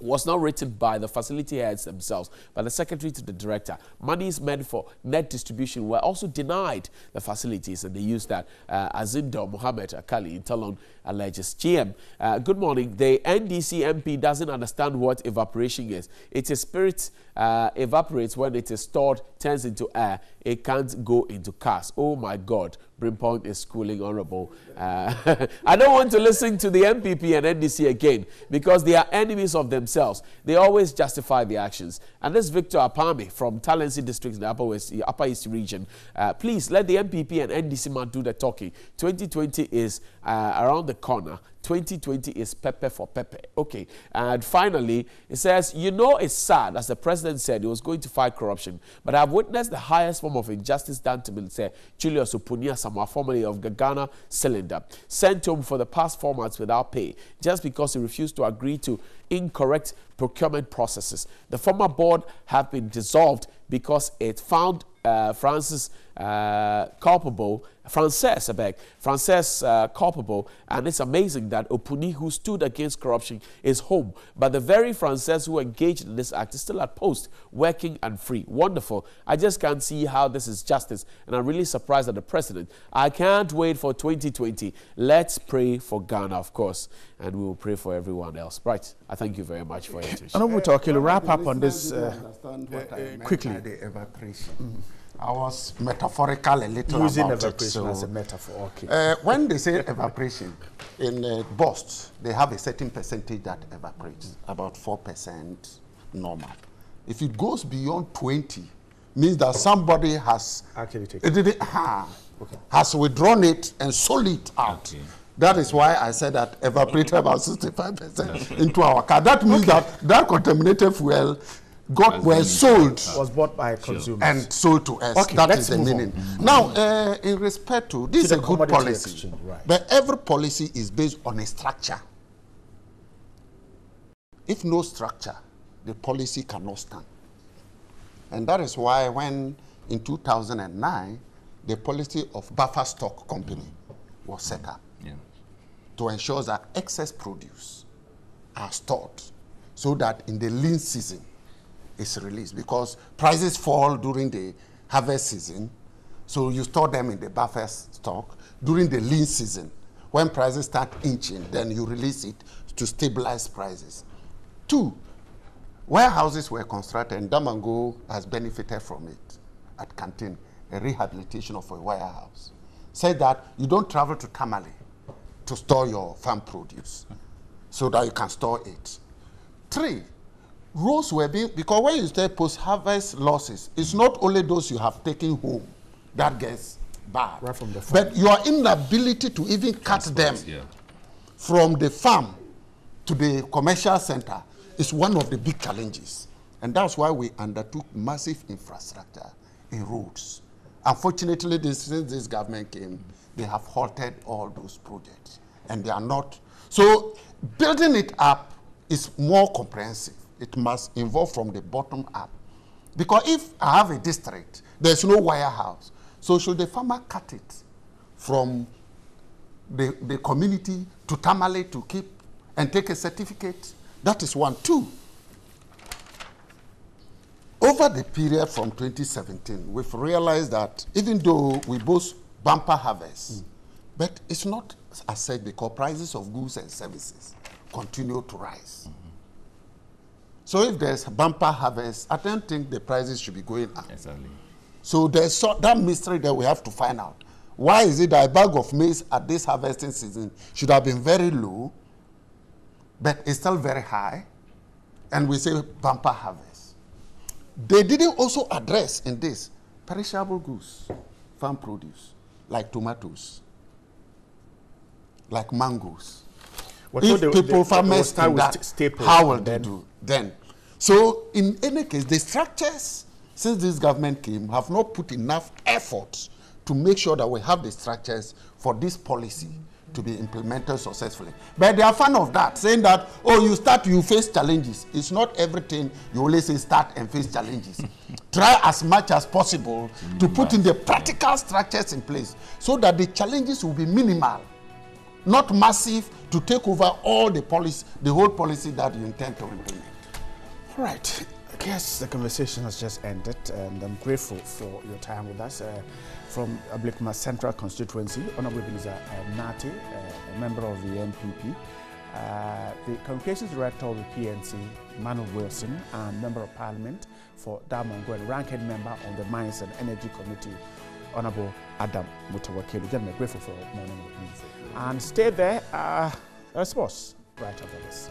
was not written by the facility heads themselves, but the secretary to the director. Monies meant for net distribution were also denied the facilities, and they used that. Azindo Mohammed Akali in Talon alleges. GM, good morning. The NDC MP doesn't understand what evaporation is. Its spirit evaporates when it is stored, turns into air. It can't go into cast. Oh my God. Brimpong is schooling honorable. I don't want to listen to the MPP and NDC again because they are enemies of themselves. They always justify their actions. And this Victor Apami from Talensi District in the Upper East region, please let the MPP and NDC man do the talking. 2020 is around the corner. 2020 is pepper for pepper. Okay. And finally, it says, you know, it's sad, as the president said, he was going to fight corruption. But I've witnessed the highest form of injustice done to Minister Julius Opunia Samoa, formerly of Ghana Cylinder, sent home for the past 4 months without pay, just because he refused to agree to incorrect procurement processes. The former board have been dissolved because it found Francis culpable, culpable, and it's amazing that Opuni, who stood against corruption, is home, but the very Frances who engaged in this act is still at post, working and free. Wonderful. I just can't see how this is justice, and I'm really surprised at the president. I can't wait for 2020. Let's pray for Ghana, of course, and we will pray for everyone else. Right. I thank you very much for your attention. Honorable Talking, wrap up on this quickly. The evaporation. I was metaphorical a little using about evaporation it, as a metaphor. Okay. When they say evaporation, in bursts, they have a certain percentage that evaporates, about 4% normal. If it goes beyond 20, means that somebody has actually taken has withdrawn it and sold it out. Okay. That is why I said that evaporated about 65% into our car. That means that contaminated fuel was bought by consumers and sold to us. Okay, that is the meaning. Now, in respect to this, is a good policy, right. But every policy is based on a structure. If no structure, the policy cannot stand. And that is why when in 2009, the policy of buffer stock company was set up to ensure that excess produce are stored so that in the lean season, is released, because prices fall during the harvest season, so you store them in the buffer stock. During the lean season, when prices start inching, then you release it to stabilize prices. 2, warehouses were constructed, and Damango has benefited from it at Canteen, a rehabilitation of a warehouse. Said that you don't travel to Tamale to store your farm produce, so that you can store it. 3, roads were being, because when you say post-harvest losses, it's not only those you have taken home that gets bad, right from the farm, but your inability to even cut them from the farm to the commercial center is one of the big challenges. And that's why we undertook massive infrastructure in roads. Unfortunately, since this government came, they have halted all those projects, and they are not. So building it up is more comprehensive. It must involve from the bottom up. Because if I have a district, there's no warehouse. So should the farmer cut it from the community to Tamale to keep and take a certificate. That is one. Two, over the period from 2017, we've realized that even though we boast bumper harvest, but it's not as said because prices of goods and services continue to rise. So if there's bumper harvest, I don't think the prices should be going up. Exactly. So there's that mystery that we have to find out. Why is it that a bag of maize at this harvesting season should have been very low, but it's still very high, and we say bumper harvest? They didn't also address in this perishable goods, farm produce, like tomatoes, like mangoes. Well, If so people, farmers, start in with that, staples, how will they do then? So in any case, the structures, since this government came, have not put enough effort to make sure that we have the structures for this policy to be implemented successfully. But they are fan of that, saying that, oh, you start, you face challenges. It's not everything you always say start and face challenges. Try as much as possible to put in the practical structures in place so that the challenges will be minimal, not massive to take over all the policy, the whole policy that you intend to implement. All right. I guess the conversation has just ended, and I'm grateful for your time with us. From Ablikuma Central Constituency, Honorable Ebenezer Nati, a member of the NPP, the Communications Director of the PNC, Manuel Wilson, and Member of Parliament for Damongo, and ranking member on the Mines and Energy Committee, Honorable Adam Mutawakilu. Gentlemen, grateful for morning with me. And stay there, I suppose, right after this.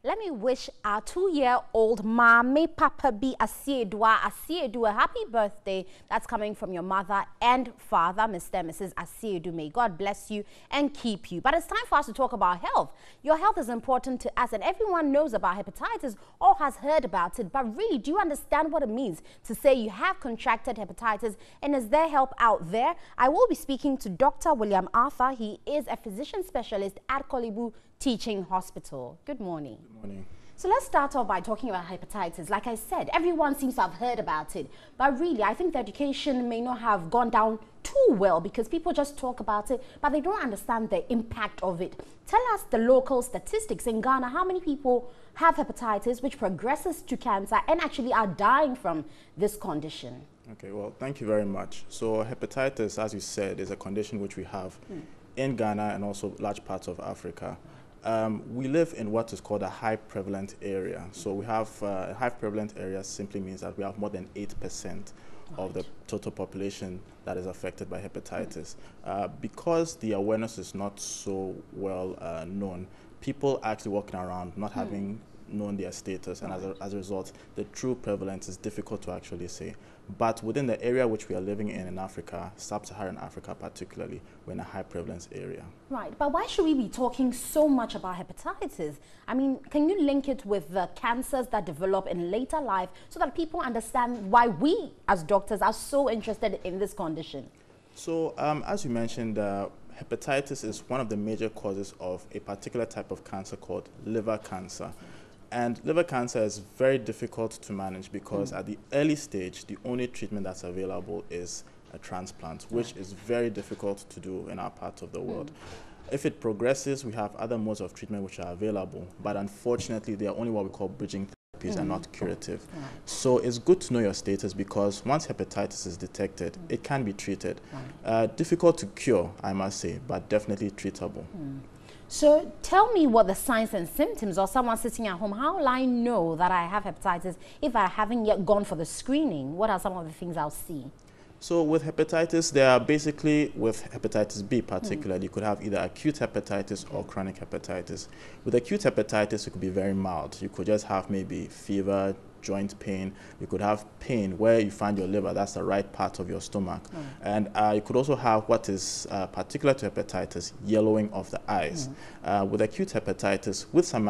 Let me wish our 2-year-old Mami Papa B Asiedu a happy birthday. That's coming from your mother and father, Mr. and Mrs. Asiedu. May God bless you and keep you. But it's time for us to talk about health. Your health is important to us, and everyone knows about hepatitis or has heard about it. But really, do you understand what it means to say you have contracted hepatitis, and is there help out there? I will be speaking to Dr. William Arthur. He is a physician specialist at Kolibu Teaching Hospital. Good morning. Good morning. So let's start off by talking about hepatitis. Like I said, everyone seems to have heard about it, but really I think the education may not have gone down too well because people just talk about it, but they don't understand the impact of it. Tell us the local statistics in Ghana. How many people have hepatitis which progresses to cancer and actually are dying from this condition? Okay, well, thank you very much. So hepatitis, as you said, is a condition which we have in Ghana and also large parts of Africa. We live in what is called a high prevalent area. So we have high prevalent area simply means that we have more than 8% of the total population that is affected by hepatitis. Because the awareness is not so well known, people actually walking around not having known their status, and as a result, the true prevalence is difficult to actually say. But within the area which we are living in Africa, sub-Saharan Africa particularly, we're in a high prevalence area. Right, but why should we be talking so much about hepatitis? I mean, can you link it with the cancers that develop in later life so that people understand why we as doctors are so interested in this condition? So as you mentioned, hepatitis is one of the major causes of a particular type of cancer called liver cancer. And liver cancer is very difficult to manage because at the early stage, the only treatment that's available is a transplant, which is very difficult to do in our part of the world. If it progresses, we have other modes of treatment which are available, but unfortunately, they are only what we call bridging therapies and not curative. So it's good to know your status because once hepatitis is detected, it can be treated. Difficult to cure, I must say, but definitely treatable. So tell me what the signs and symptoms, or someone sitting at home, how will I know that I have hepatitis if I haven't yet gone for the screening? What are some of the things I'll see? So with hepatitis, there are basically, with hepatitis B particularly, you could have either acute hepatitis or chronic hepatitis. With acute hepatitis, it could be very mild. You could just have maybe fever, joint pain. You could have pain where you find your liver, that's the right part of your stomach. And you could also have what is particular to hepatitis, yellowing of the eyes. With acute hepatitis, with some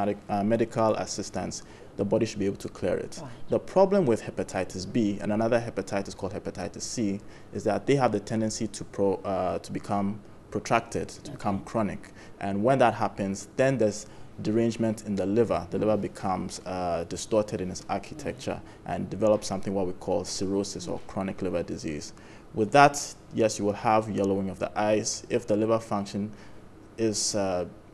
medical assistance, the body should be able to clear it. The problem with hepatitis B and another hepatitis called hepatitis C is that they have the tendency to become protracted, to become chronic. And when that happens, then there's derangement in the liver becomes distorted in its architecture and develops something what we call cirrhosis or chronic liver disease. With that, yes, you will have yellowing of the eyes. If the liver function is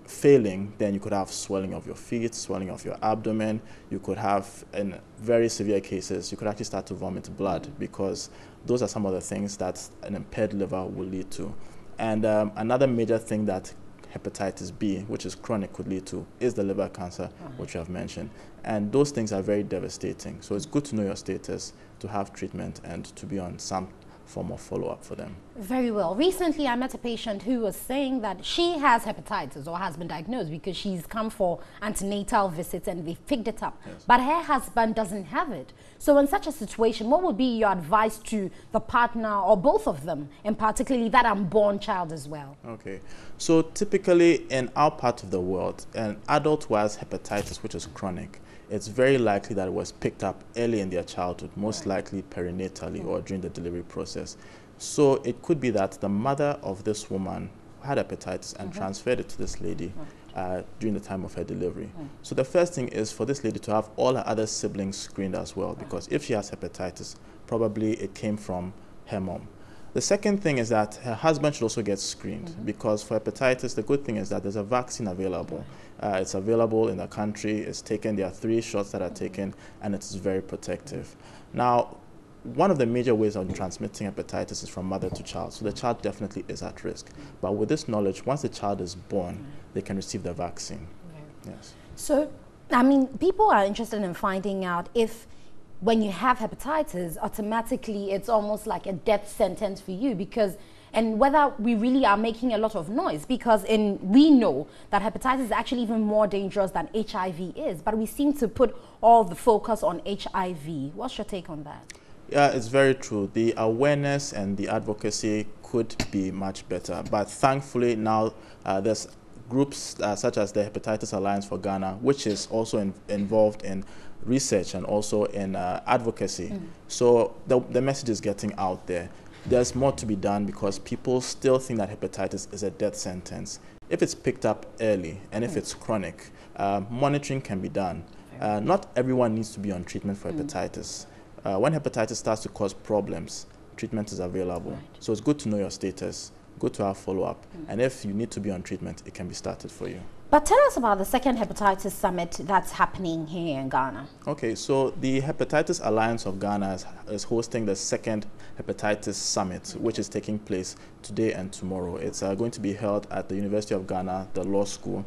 failing, then you could have swelling of your feet, swelling of your abdomen. You could have, in very severe cases, you could actually start to vomit blood, because those are some of the things that an impaired liver will lead to. And another major thing that hepatitis B, which is chronic, could lead to is the liver cancer, which you have mentioned. And those things are very devastating. So it's good to know your status, to have treatment, and to be on some form of follow-up for them. Very well. Recently, I met a patient who was saying that she has hepatitis or has been diagnosed because she's come for antenatal visits and they've picked it up. Yes. But her husband doesn't have it. So in such a situation, what would be your advice to the partner or both of them, and particularly that unborn child as well? Okay. So typically in our part of the world, an adult who has hepatitis, which is chronic, it's very likely that it was picked up early in their childhood, most likely perinatally or during the delivery process. So it could be that the mother of this woman had hepatitis and transferred it to this lady during the time of her delivery. So the first thing is for this lady to have all her other siblings screened as well, because if she has hepatitis, probably it came from her mom. The second thing is that her husband should also get screened, because for hepatitis, the good thing is that there's a vaccine available. It's available in the country, it's taken, there are 3 shots that are taken, and it's very protective. Now, one of the major ways of transmitting hepatitis is from mother to child, so the child definitely is at risk. But with this knowledge, once the child is born, they can receive the vaccine. Yes. So, I mean, people are interested in finding out if when you have hepatitis, automatically it's almost like a death sentence for you, because, and whether we really are making a lot of noise, because we know that hepatitis is actually even more dangerous than HIV is, but we seem to put all the focus on HIV. What's your take on that? Yeah, it's very true. The awareness and the advocacy could be much better, but thankfully now there's groups such as the Hepatitis Alliance for Ghana, which is also involved in research and also in advocacy. So the message is getting out there. There's more to be done, because people still think that hepatitis is a death sentence. If it's picked up early and if it's chronic, monitoring can be done. Not everyone needs to be on treatment for hepatitis. When hepatitis starts to cause problems, treatment is available. Right. So it's good to know your status, good to have follow-up, and if you need to be on treatment, it can be started for you. But tell us about the second hepatitis summit that's happening here in Ghana. Okay, so the Hepatitis Alliance of Ghana is hosting the second hepatitis summit, which is taking place today and tomorrow. It's going to be held at the University of Ghana, the law school.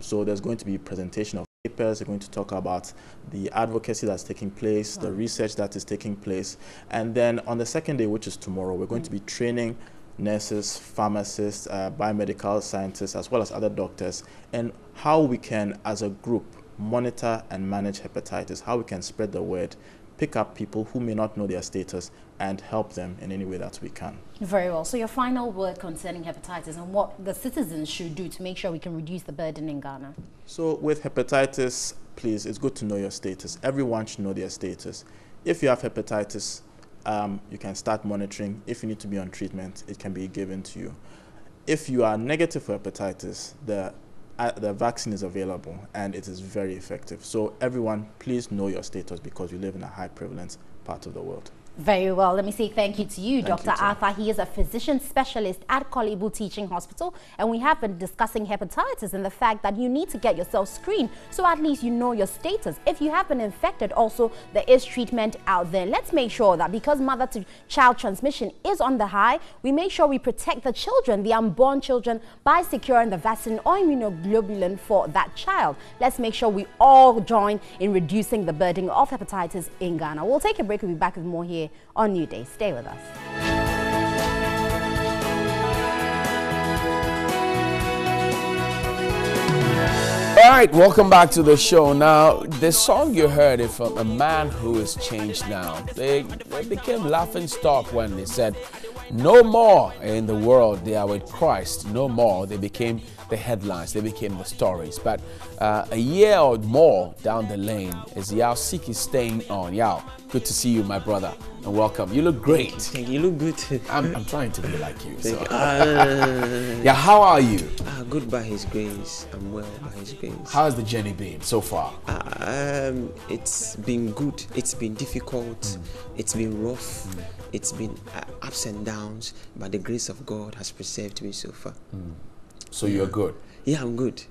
So there's going to be a presentation of papers. They're going to talk about the advocacy that's taking place, the research that is taking place. And then on the second day, which is tomorrow, we're going to be training nurses, pharmacists, biomedical scientists, as well as other doctors, and how we can, as a group, monitor and manage hepatitis, how we can spread the word, pick up people who may not know their status, and help them in any way that we can. Very well. So your final word concerning hepatitis and what the citizens should do to make sure we can reduce the burden in Ghana. So with hepatitis, please, it's good to know your status. Everyone should know their status. If you have hepatitis, you can start monitoring. If you need to be on treatment, it can be given to you. If you are negative for hepatitis, the vaccine is available and it is very effective. So everyone, please know your status, because you live in a high prevalence part of the world. Very well. Let me say thank you to you, Dr. Arthur. He is a physician specialist at Kolibu Teaching Hospital, and we have been discussing hepatitis and the fact that you need to get yourself screened, so at least you know your status. If you have been infected, also there is treatment out there. Let's make sure that, because mother-to-child transmission is on the high, we make sure we protect the children, the unborn children, by securing the vaccine or immunoglobulin for that child. Let's make sure we all join in reducing the burden of hepatitis in Ghana. We'll take a break. We'll be back with more here on Newday. Stay with us. All right, welcome back to the show. Now, the song you heard is from A Man Who Is Changed Now. They became laughing stock when they said, no more in the world they are with Christ. No more. They became the headlines. They became the stories. But a year or more down the lane, as Yao Sik is staying on, Yao Good to see you, my brother, and welcome. You look great. Thank you. You look good too. I'm trying to be like you. So. Thank yeah, how are you? Good by His grace. I'm well by His grace. How has the journey been so far? It's been good. It's been difficult. It's been rough. It's been ups and downs, but the grace of God has preserved me so far. So you're good? Yeah, I'm good.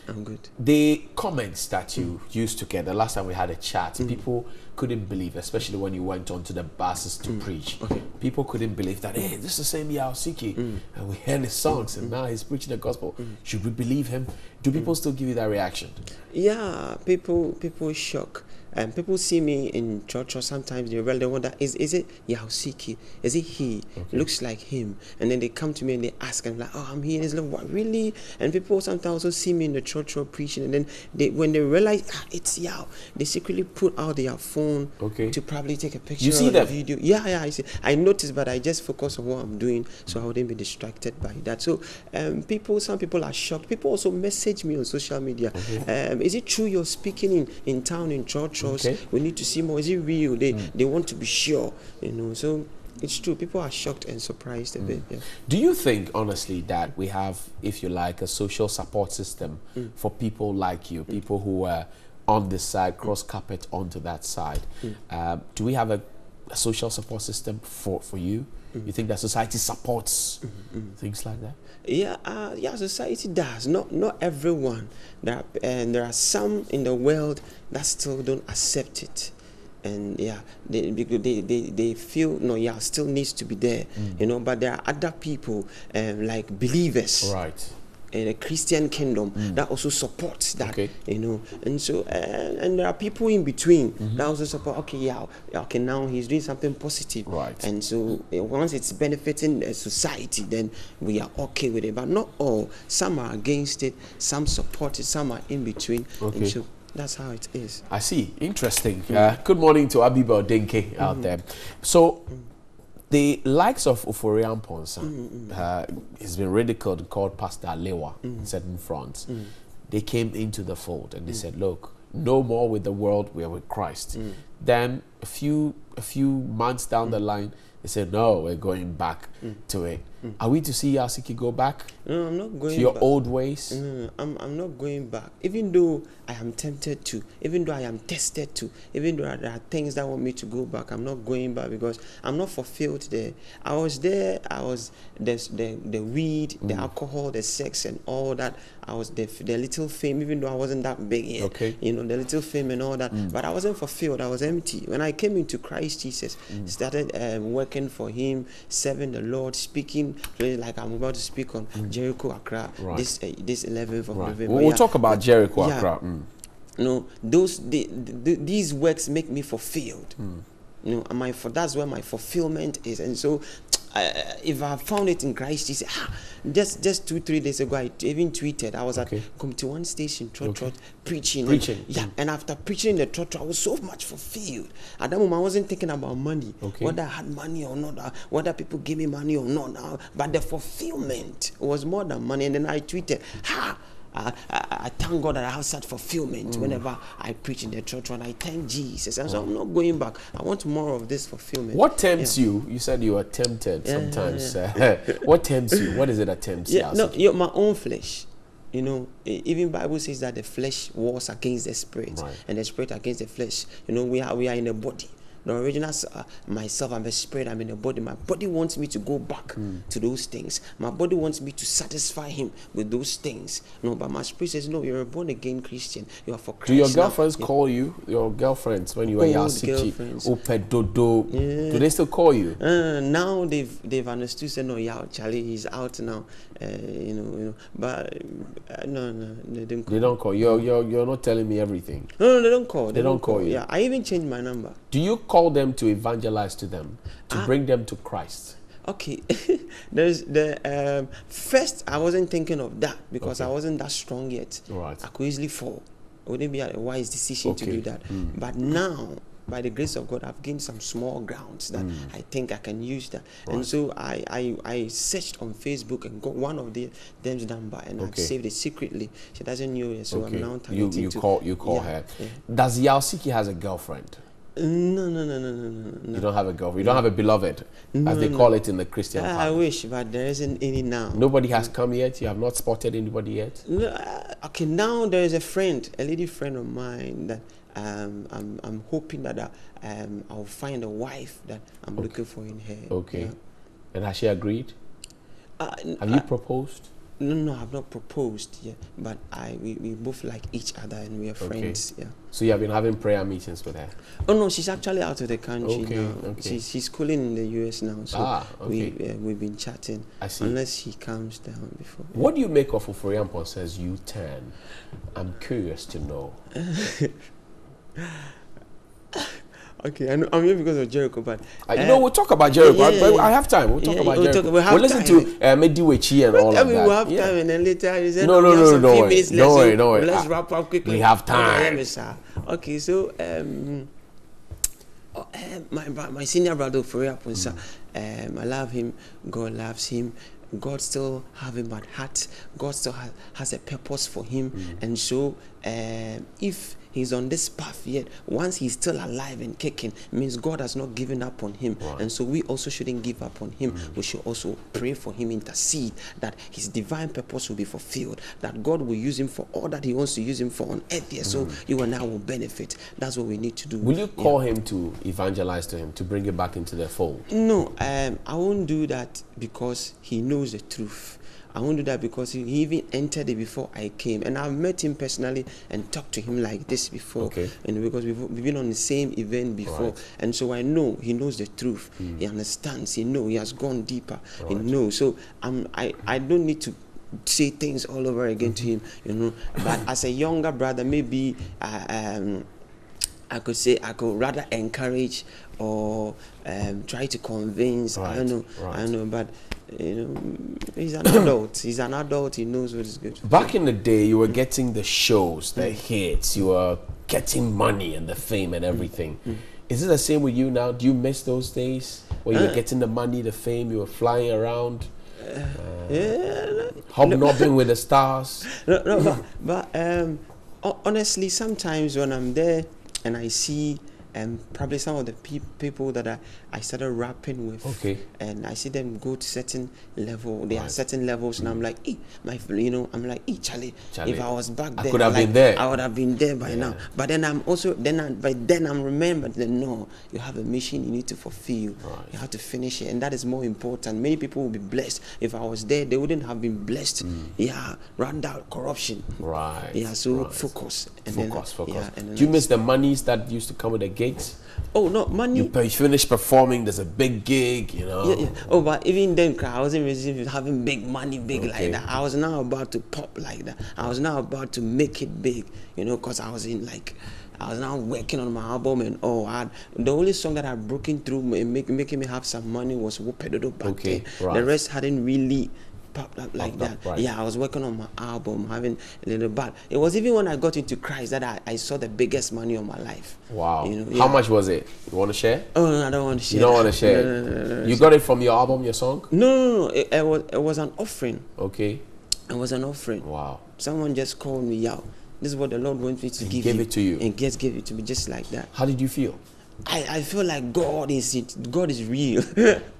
I'm good. The comments that you used to get, the last time we had a chat, people couldn't believe, especially when you went onto the buses to preach. People couldn't believe that, hey, this is the same Yaosiki, and we heard his songs, and now he's preaching the gospel. Should we believe him? Do people still give you that reaction? Yeah, people shock. And people see me in church, or sometimes they really wonder, is it Yaosiki? Is it he? Looks like him. And then they come to me and they ask, and like, oh, I'm here. And it's like, what, really? And people sometimes also see me in the church or preaching, and then when they realize it's Yao, they secretly put out their phone to probably take a picture. You see that video? Yeah, I see. I noticed, but I just focus on what I'm doing, so I wouldn't be distracted by that. So some people are shocked. People also message me on social media. Is it true you're speaking in town, in church? We need to see more. Is it real? They want to be sure, you know. So it's true. People are shocked and surprised a bit. Yeah. Do you think, honestly, that we have, if you like, a social support system for people like you, people who are on this side, cross carpet onto that side? Do we have a social support system for you? You think that society supports things like that? Yeah, society does. Not everyone. There are some in the world that still don't accept it, and yeah, they feel no, yeah, still needs to be there, you know. But there are other people, like believers, right, in the Christian kingdom that also supports that, you know. And so and there are people in between that also support. Okay, now he's doing something positive, right? And so once it's benefiting the society, then we are okay with it. But not all. Some are against it, some support it, some are in between. And so that's how it is. I see. Interesting. Good morning to Abiba Denke out there. So the likes of Uforian Ponsa has been ridiculed and called Pastor Alewa in certain fronts. They came into the fold and they said, look, no more with the world, we are with Christ. Then a few months down the line, they said, no, we're going back to it. Are we to see Yaosiki go back? No, I'm not going to your back. old ways? No, I'm not going back. Even though I am tempted to, even though I am tested to, even though there are things that want me to go back, I'm not going back because I'm not fulfilled there. I was there, the weed, the alcohol, the sex and all that. I was the little fame, even though I wasn't that big yet. You know, the little fame and all that. But I wasn't fulfilled. I was empty. When I came into Christ Jesus, started working for Him, serving the Lord, speaking like I'm about to speak on Jericho Accra this 11th of November. We'll talk about Jericho Accra. No, these works make me fulfilled. You know, that's where my fulfillment is. And so if I found it in Christ Jesus, just 2-3 days ago, I even tweeted. I was at Committee 1 station, preaching. And after preaching in the church, I was so much fulfilled. At that moment, I wasn't thinking about money, whether I had money or not, whether people gave me money or not. But the fulfillment was more than money. And then I tweeted, I thank God that I have such fulfillment whenever I preach in the church, and I thank Jesus. And so I'm not going back. I want more of this fulfillment. What tempts you? You said you are tempted sometimes. What tempts you? What is it that tempts you? No, my own flesh. You know, even Bible says that the flesh wars against the spirit, and the spirit against the flesh. You know, we are in a body. The original myself, I'm a spirit, I'm in a body. My body wants me to go back to those things. My body wants me to satisfy Him with those things. No, but my spirit says, no, you're a born again Christian. You are for Christ. Do your girlfriends call you, your girlfriends, when you were Yaosiki, Opedodo? Do they still call you? Now they've understood, say, no, Charlie, he's out now. You know, but no, they didn't call. They don't call. You're not telling me everything. No, they don't call. They don't call you. Yeah, I even changed my number. Do you call them to evangelize to them, to bring them to Christ? Okay, there's the first. I wasn't thinking of that because I wasn't that strong yet. Right. I could easily fall. It wouldn't be a wise decision to do that. But now, by the grace of God, I've gained some small grounds that I think I can use that. And so I searched on Facebook and got one of them's number, and I've saved it secretly. She doesn't know it, so I'm now targeting you call her. Yeah. Does Yaosiki has a girlfriend? No. You don't have a girlfriend. You don't have a beloved, as they call it in the Christian I wish, but there isn't any now. Nobody has come yet? You have not spotted anybody yet? No, okay, now there is a friend, a lady friend of mine that I'm hoping that I'll find a wife that I'm looking for in her. Okay. Yeah. And has she agreed? Have you proposed? No, I've not proposed yet, but we both like each other and we are friends. Okay. Yeah. So you have been having prayer meetings with her? Oh no, she's actually out of the country now. Okay. She's schooling in the US now, so okay. we've been chatting. I see. Unless she comes down before. What do you make of Oforiampon says U-turn? I'm curious to know. Okay, I'm here because of Jericho, but we'll talk about Jericho. But I have time. We'll talk about Jericho. We'll listen to Mediwechi and all of that. We'll have time, and then later you said, no, don't worry. Let's wrap up quickly. We have time. Okay, so my senior brother Oforiampon, I love him. God loves him. God still have him at heart. God still has a purpose for him, and so if he's on this path yet, once he's still alive and kicking, means God has not given up on him. And so we also shouldn't give up on him. We should also pray for him, intercede that his divine purpose will be fulfilled, that God will use him for all that he wants to use him for on earth here. So you and I will benefit. That's what we need to do. Will you call him to evangelize to him, to bring him back into the fold? No, I won't do that because he knows the truth. I won't do that because he even entered it before I came, and I've met him personally and talked to him like this before. Okay. And because we've been on the same event before, and so I know he knows the truth. He understands. He knows. He has gone deeper. He knows. So I don't need to say things all over again to him, But as a younger brother, maybe I could say I could rather encourage or try to convince. I don't know, but he's an adult. He's an adult. He knows what is good. Back in the day, you were getting the shows, the hits. You were getting money and the fame and everything. Is it the same with you now? Do you miss those days where you were getting the money, the fame? You were flying around, hobnobbing with the stars. But honestly, sometimes when I'm there and I see probably some of the people that I started rapping with, and I see them go to certain level. There are certain levels, and I'm like, I'm like, Charlie, if I was back there, I could have been there. I would have been there by now. But then I'm also I'm remembered that no, you have a mission you need to fulfill. You have to finish it, and that is more important. Many people will be blessed. If I was there, they wouldn't have been blessed. Run out corruption. So focus. Focus. Do you miss the monies that used to come with the gigs? Oh no, money. You finish performing, there's a big gig, Oh, but even then, I wasn't having big money, like that. I was now about to pop like that. I was now about to make it big, because I was now working on my album and the only song that had broken through making me have some money was Wopedodo back then. The rest hadn't really popped up like that. I was working on my album, having a little bad. It was even when I got into Christ that I saw the biggest money of my life. Wow. How much was it? You want to share? Oh, no, I don't want to share. You don't want to share? No. You got it from your album, your song? No. It was an offering. Okay. It was an offering. Wow. Someone just called me out. This is what the Lord wants me to give you. Gave it to you. And just gave it to me just like that. How did you feel? I feel like God is real.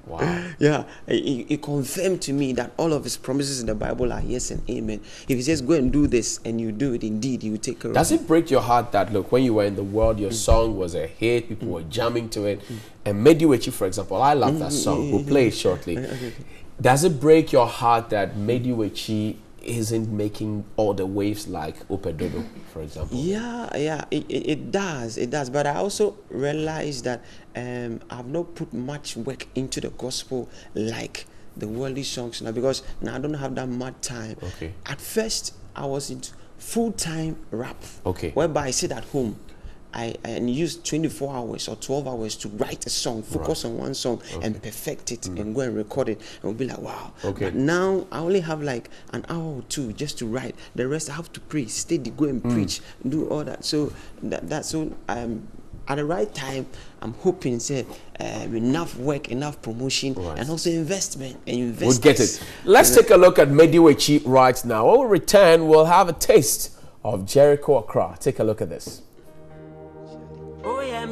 Wow. It confirmed to me that all of his promises in the Bible are yes and amen. If he says go and do this and you do it, indeed he will take care of it. Does it break your heart that, look, when you were in the world, your song was a hit, people were jamming to it, and Mediwechi, for example, I love that song, we'll play it shortly. Does it break your heart that Mediwechi isn't making all the waves like Opedodo, for example? It does, but I also realized that I've not put much work into the gospel like the worldly songs now, because now I don't have that much time. At first I was into full-time rap, whereby I sit at home and use 24 hours or 12 hours to write a song, focus on one song and perfect it and go and record it, and we'll be like, wow. But now I only have like an hour or two just to write. The rest I have to pray, steady, go and preach, do all that. So that's so at the right time, I'm hoping enough work, enough promotion, and also investment. We'll get it. Let's take a look at Mediwechi right now. When we return, we'll have a taste of Jericho Accra. Take a look at this. Oh yeah,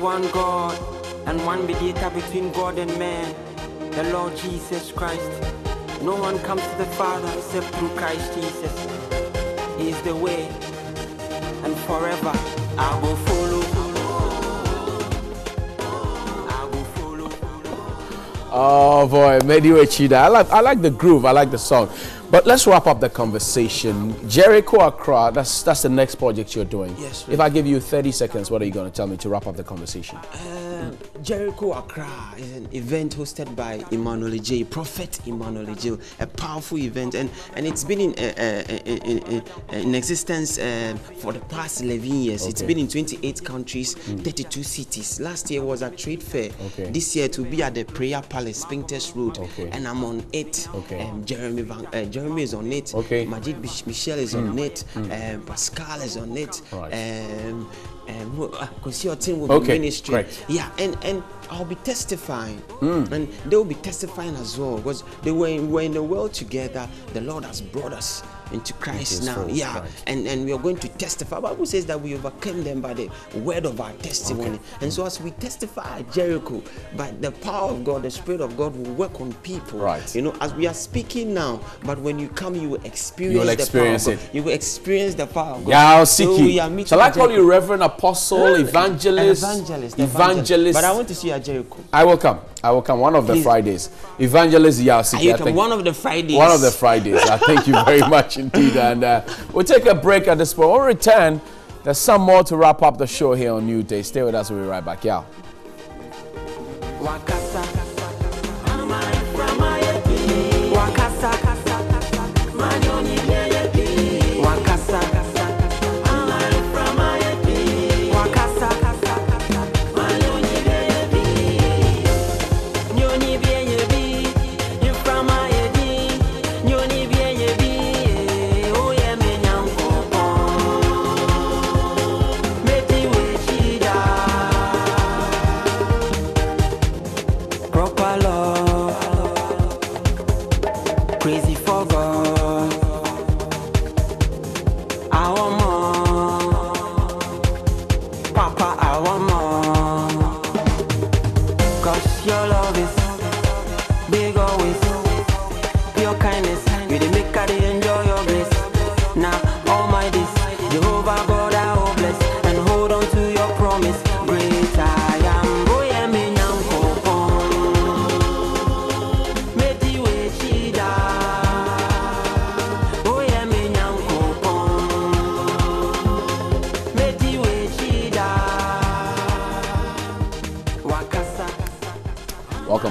One God and one mediator between God and man, the Lord Jesus Christ. No one comes to the Father except through Christ Jesus. He is the way, and forever I will follow. Oh boy, Mediwe Chida. I like the groove, I like the song. But let's wrap up the conversation. Jericho Accra, that's the next project you're doing. Yes. If I give you 30 seconds, what are you going to tell me to wrap up the conversation? Jericho Accra is an event hosted by Emmanuel J, Prophet Emmanuel J, a powerful event, and it's been in existence for the past 11 years. Okay. It's been in 28 countries, 32 cities. Last year was a trade fair. Okay. This year it will be at the Prayer Palace, Spintex Road, and I'm on it. Okay. Jeremy is on it. Okay. Majid Michelle is on it. Pascal is on it. Right. Because your team will be ministry. Right. Yeah, and I'll be testifying, and they'll be testifying as well, because we're in the world together. The Lord has brought us into Christ now. Yeah, right. and we are going to testify. The Bible says that we overcame them by the word of our testimony. And so as we testify at Jericho, by the power of God, the Spirit of God will work on people. Right. You know, as we are speaking now, but when you come, you will experience the power of God. You will experience the power of God. Yeah, so shall I call you Reverend Apostle, Evangelist? Evangelist. But I want to see you at Jericho. I will come. One of the Fridays. Evangelist Yasiki. One of the Fridays. One of the Fridays. I thank you very much indeed. And we'll take a break at this point. When we return, there's some more to wrap up the show here on Newday. Stay with us. We'll be right back. Yeah.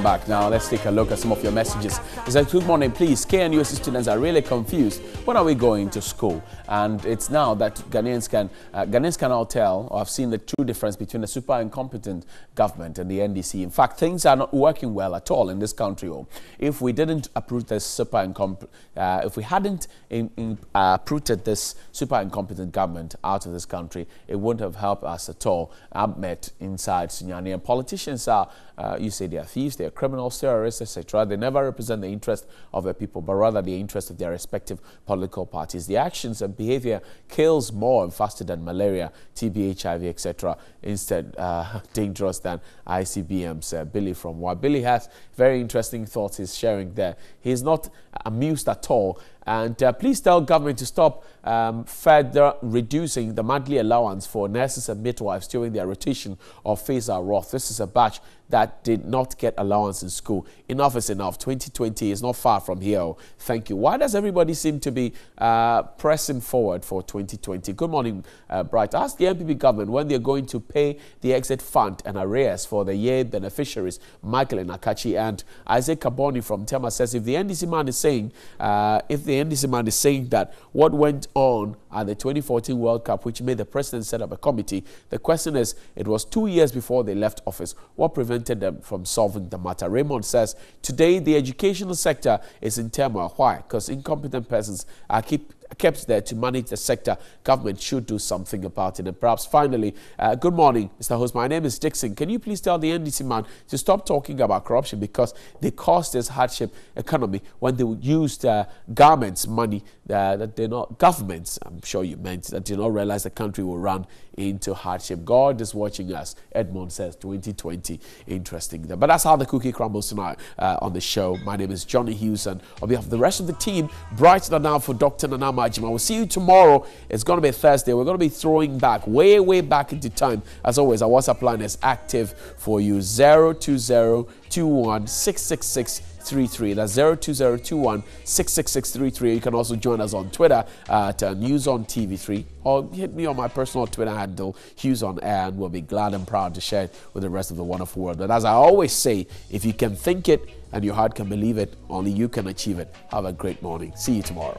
Welcome back. Now let's take a look at some of your messages. It says, good morning, please. KNUST students are really confused. When are we going to school? And it's now that Ghanaians can all tell, or have seen the true difference between the super incompetent government and the NDC. In fact, things are not working well at all in this country. If we didn't uproot this if we hadn't uprooted this super incompetent government out of this country, it wouldn't have helped us at all. I've met inside Sunyani, and politicians are, you say they are thieves, they are criminals, terrorists, etc. They never represent the interest of the people, but rather the interest of their respective political parties. The actions and behavior kills more and faster than malaria, TB, HIV, etc. Instead, dangerous than ICBMs. Billy from Wa. Billy has very interesting thoughts he's sharing there. He's not amused at all. And please tell government to stop further reducing the monthly allowance for nurses and midwives during their rotation of phase-out Roth. This is a batch that did not get allowance in school. Enough is enough. 2020 is not far from here. Thank you. Why does everybody seem to be pressing forward for 2020? Good morning, Bright. Ask the MPP government when they're going to pay the exit fund and arrears for the year beneficiaries. Michael and Akachi and Isaac Kaboni from Tema says, if the NDC man is saying, that what went on at the 2014 World Cup, which made the president set up a committee, the question is, it was 2 years before they left office. What prevented them from solving the matter? Raymond says, today the educational sector is in turmoil. Why? Because incompetent persons are kept there to manage the sector. Government should do something about it. And perhaps finally, good morning, Mr. Host. My name is Dixon. Can you please tell the NDC man to stop talking about corruption, because they caused this hardship economy when they used government's money that they're not governments. I'm sure you meant that you not realize the country will run into hardship. God is watching us. Edmond says 2020. Interesting. But that's how the cookie crumbles tonight on the show. My name is Johnny Hughes, and on behalf of the rest of the team, Bright now for Dr. Nana Majima. We'll see you tomorrow. It's going to be Thursday. We're going to be throwing back, way back into time. As always, our WhatsApp line is active for you. 02021666333. That's 02021666333. You can also join us on Twitter at NewsOnTV3, or hit me on my personal Twitter handle, Hughes on Air, and we'll be glad and proud to share it with the rest of the wonderful world. But as I always say, if you can think it and your heart can believe it, only you can achieve it. Have a great morning. See you tomorrow.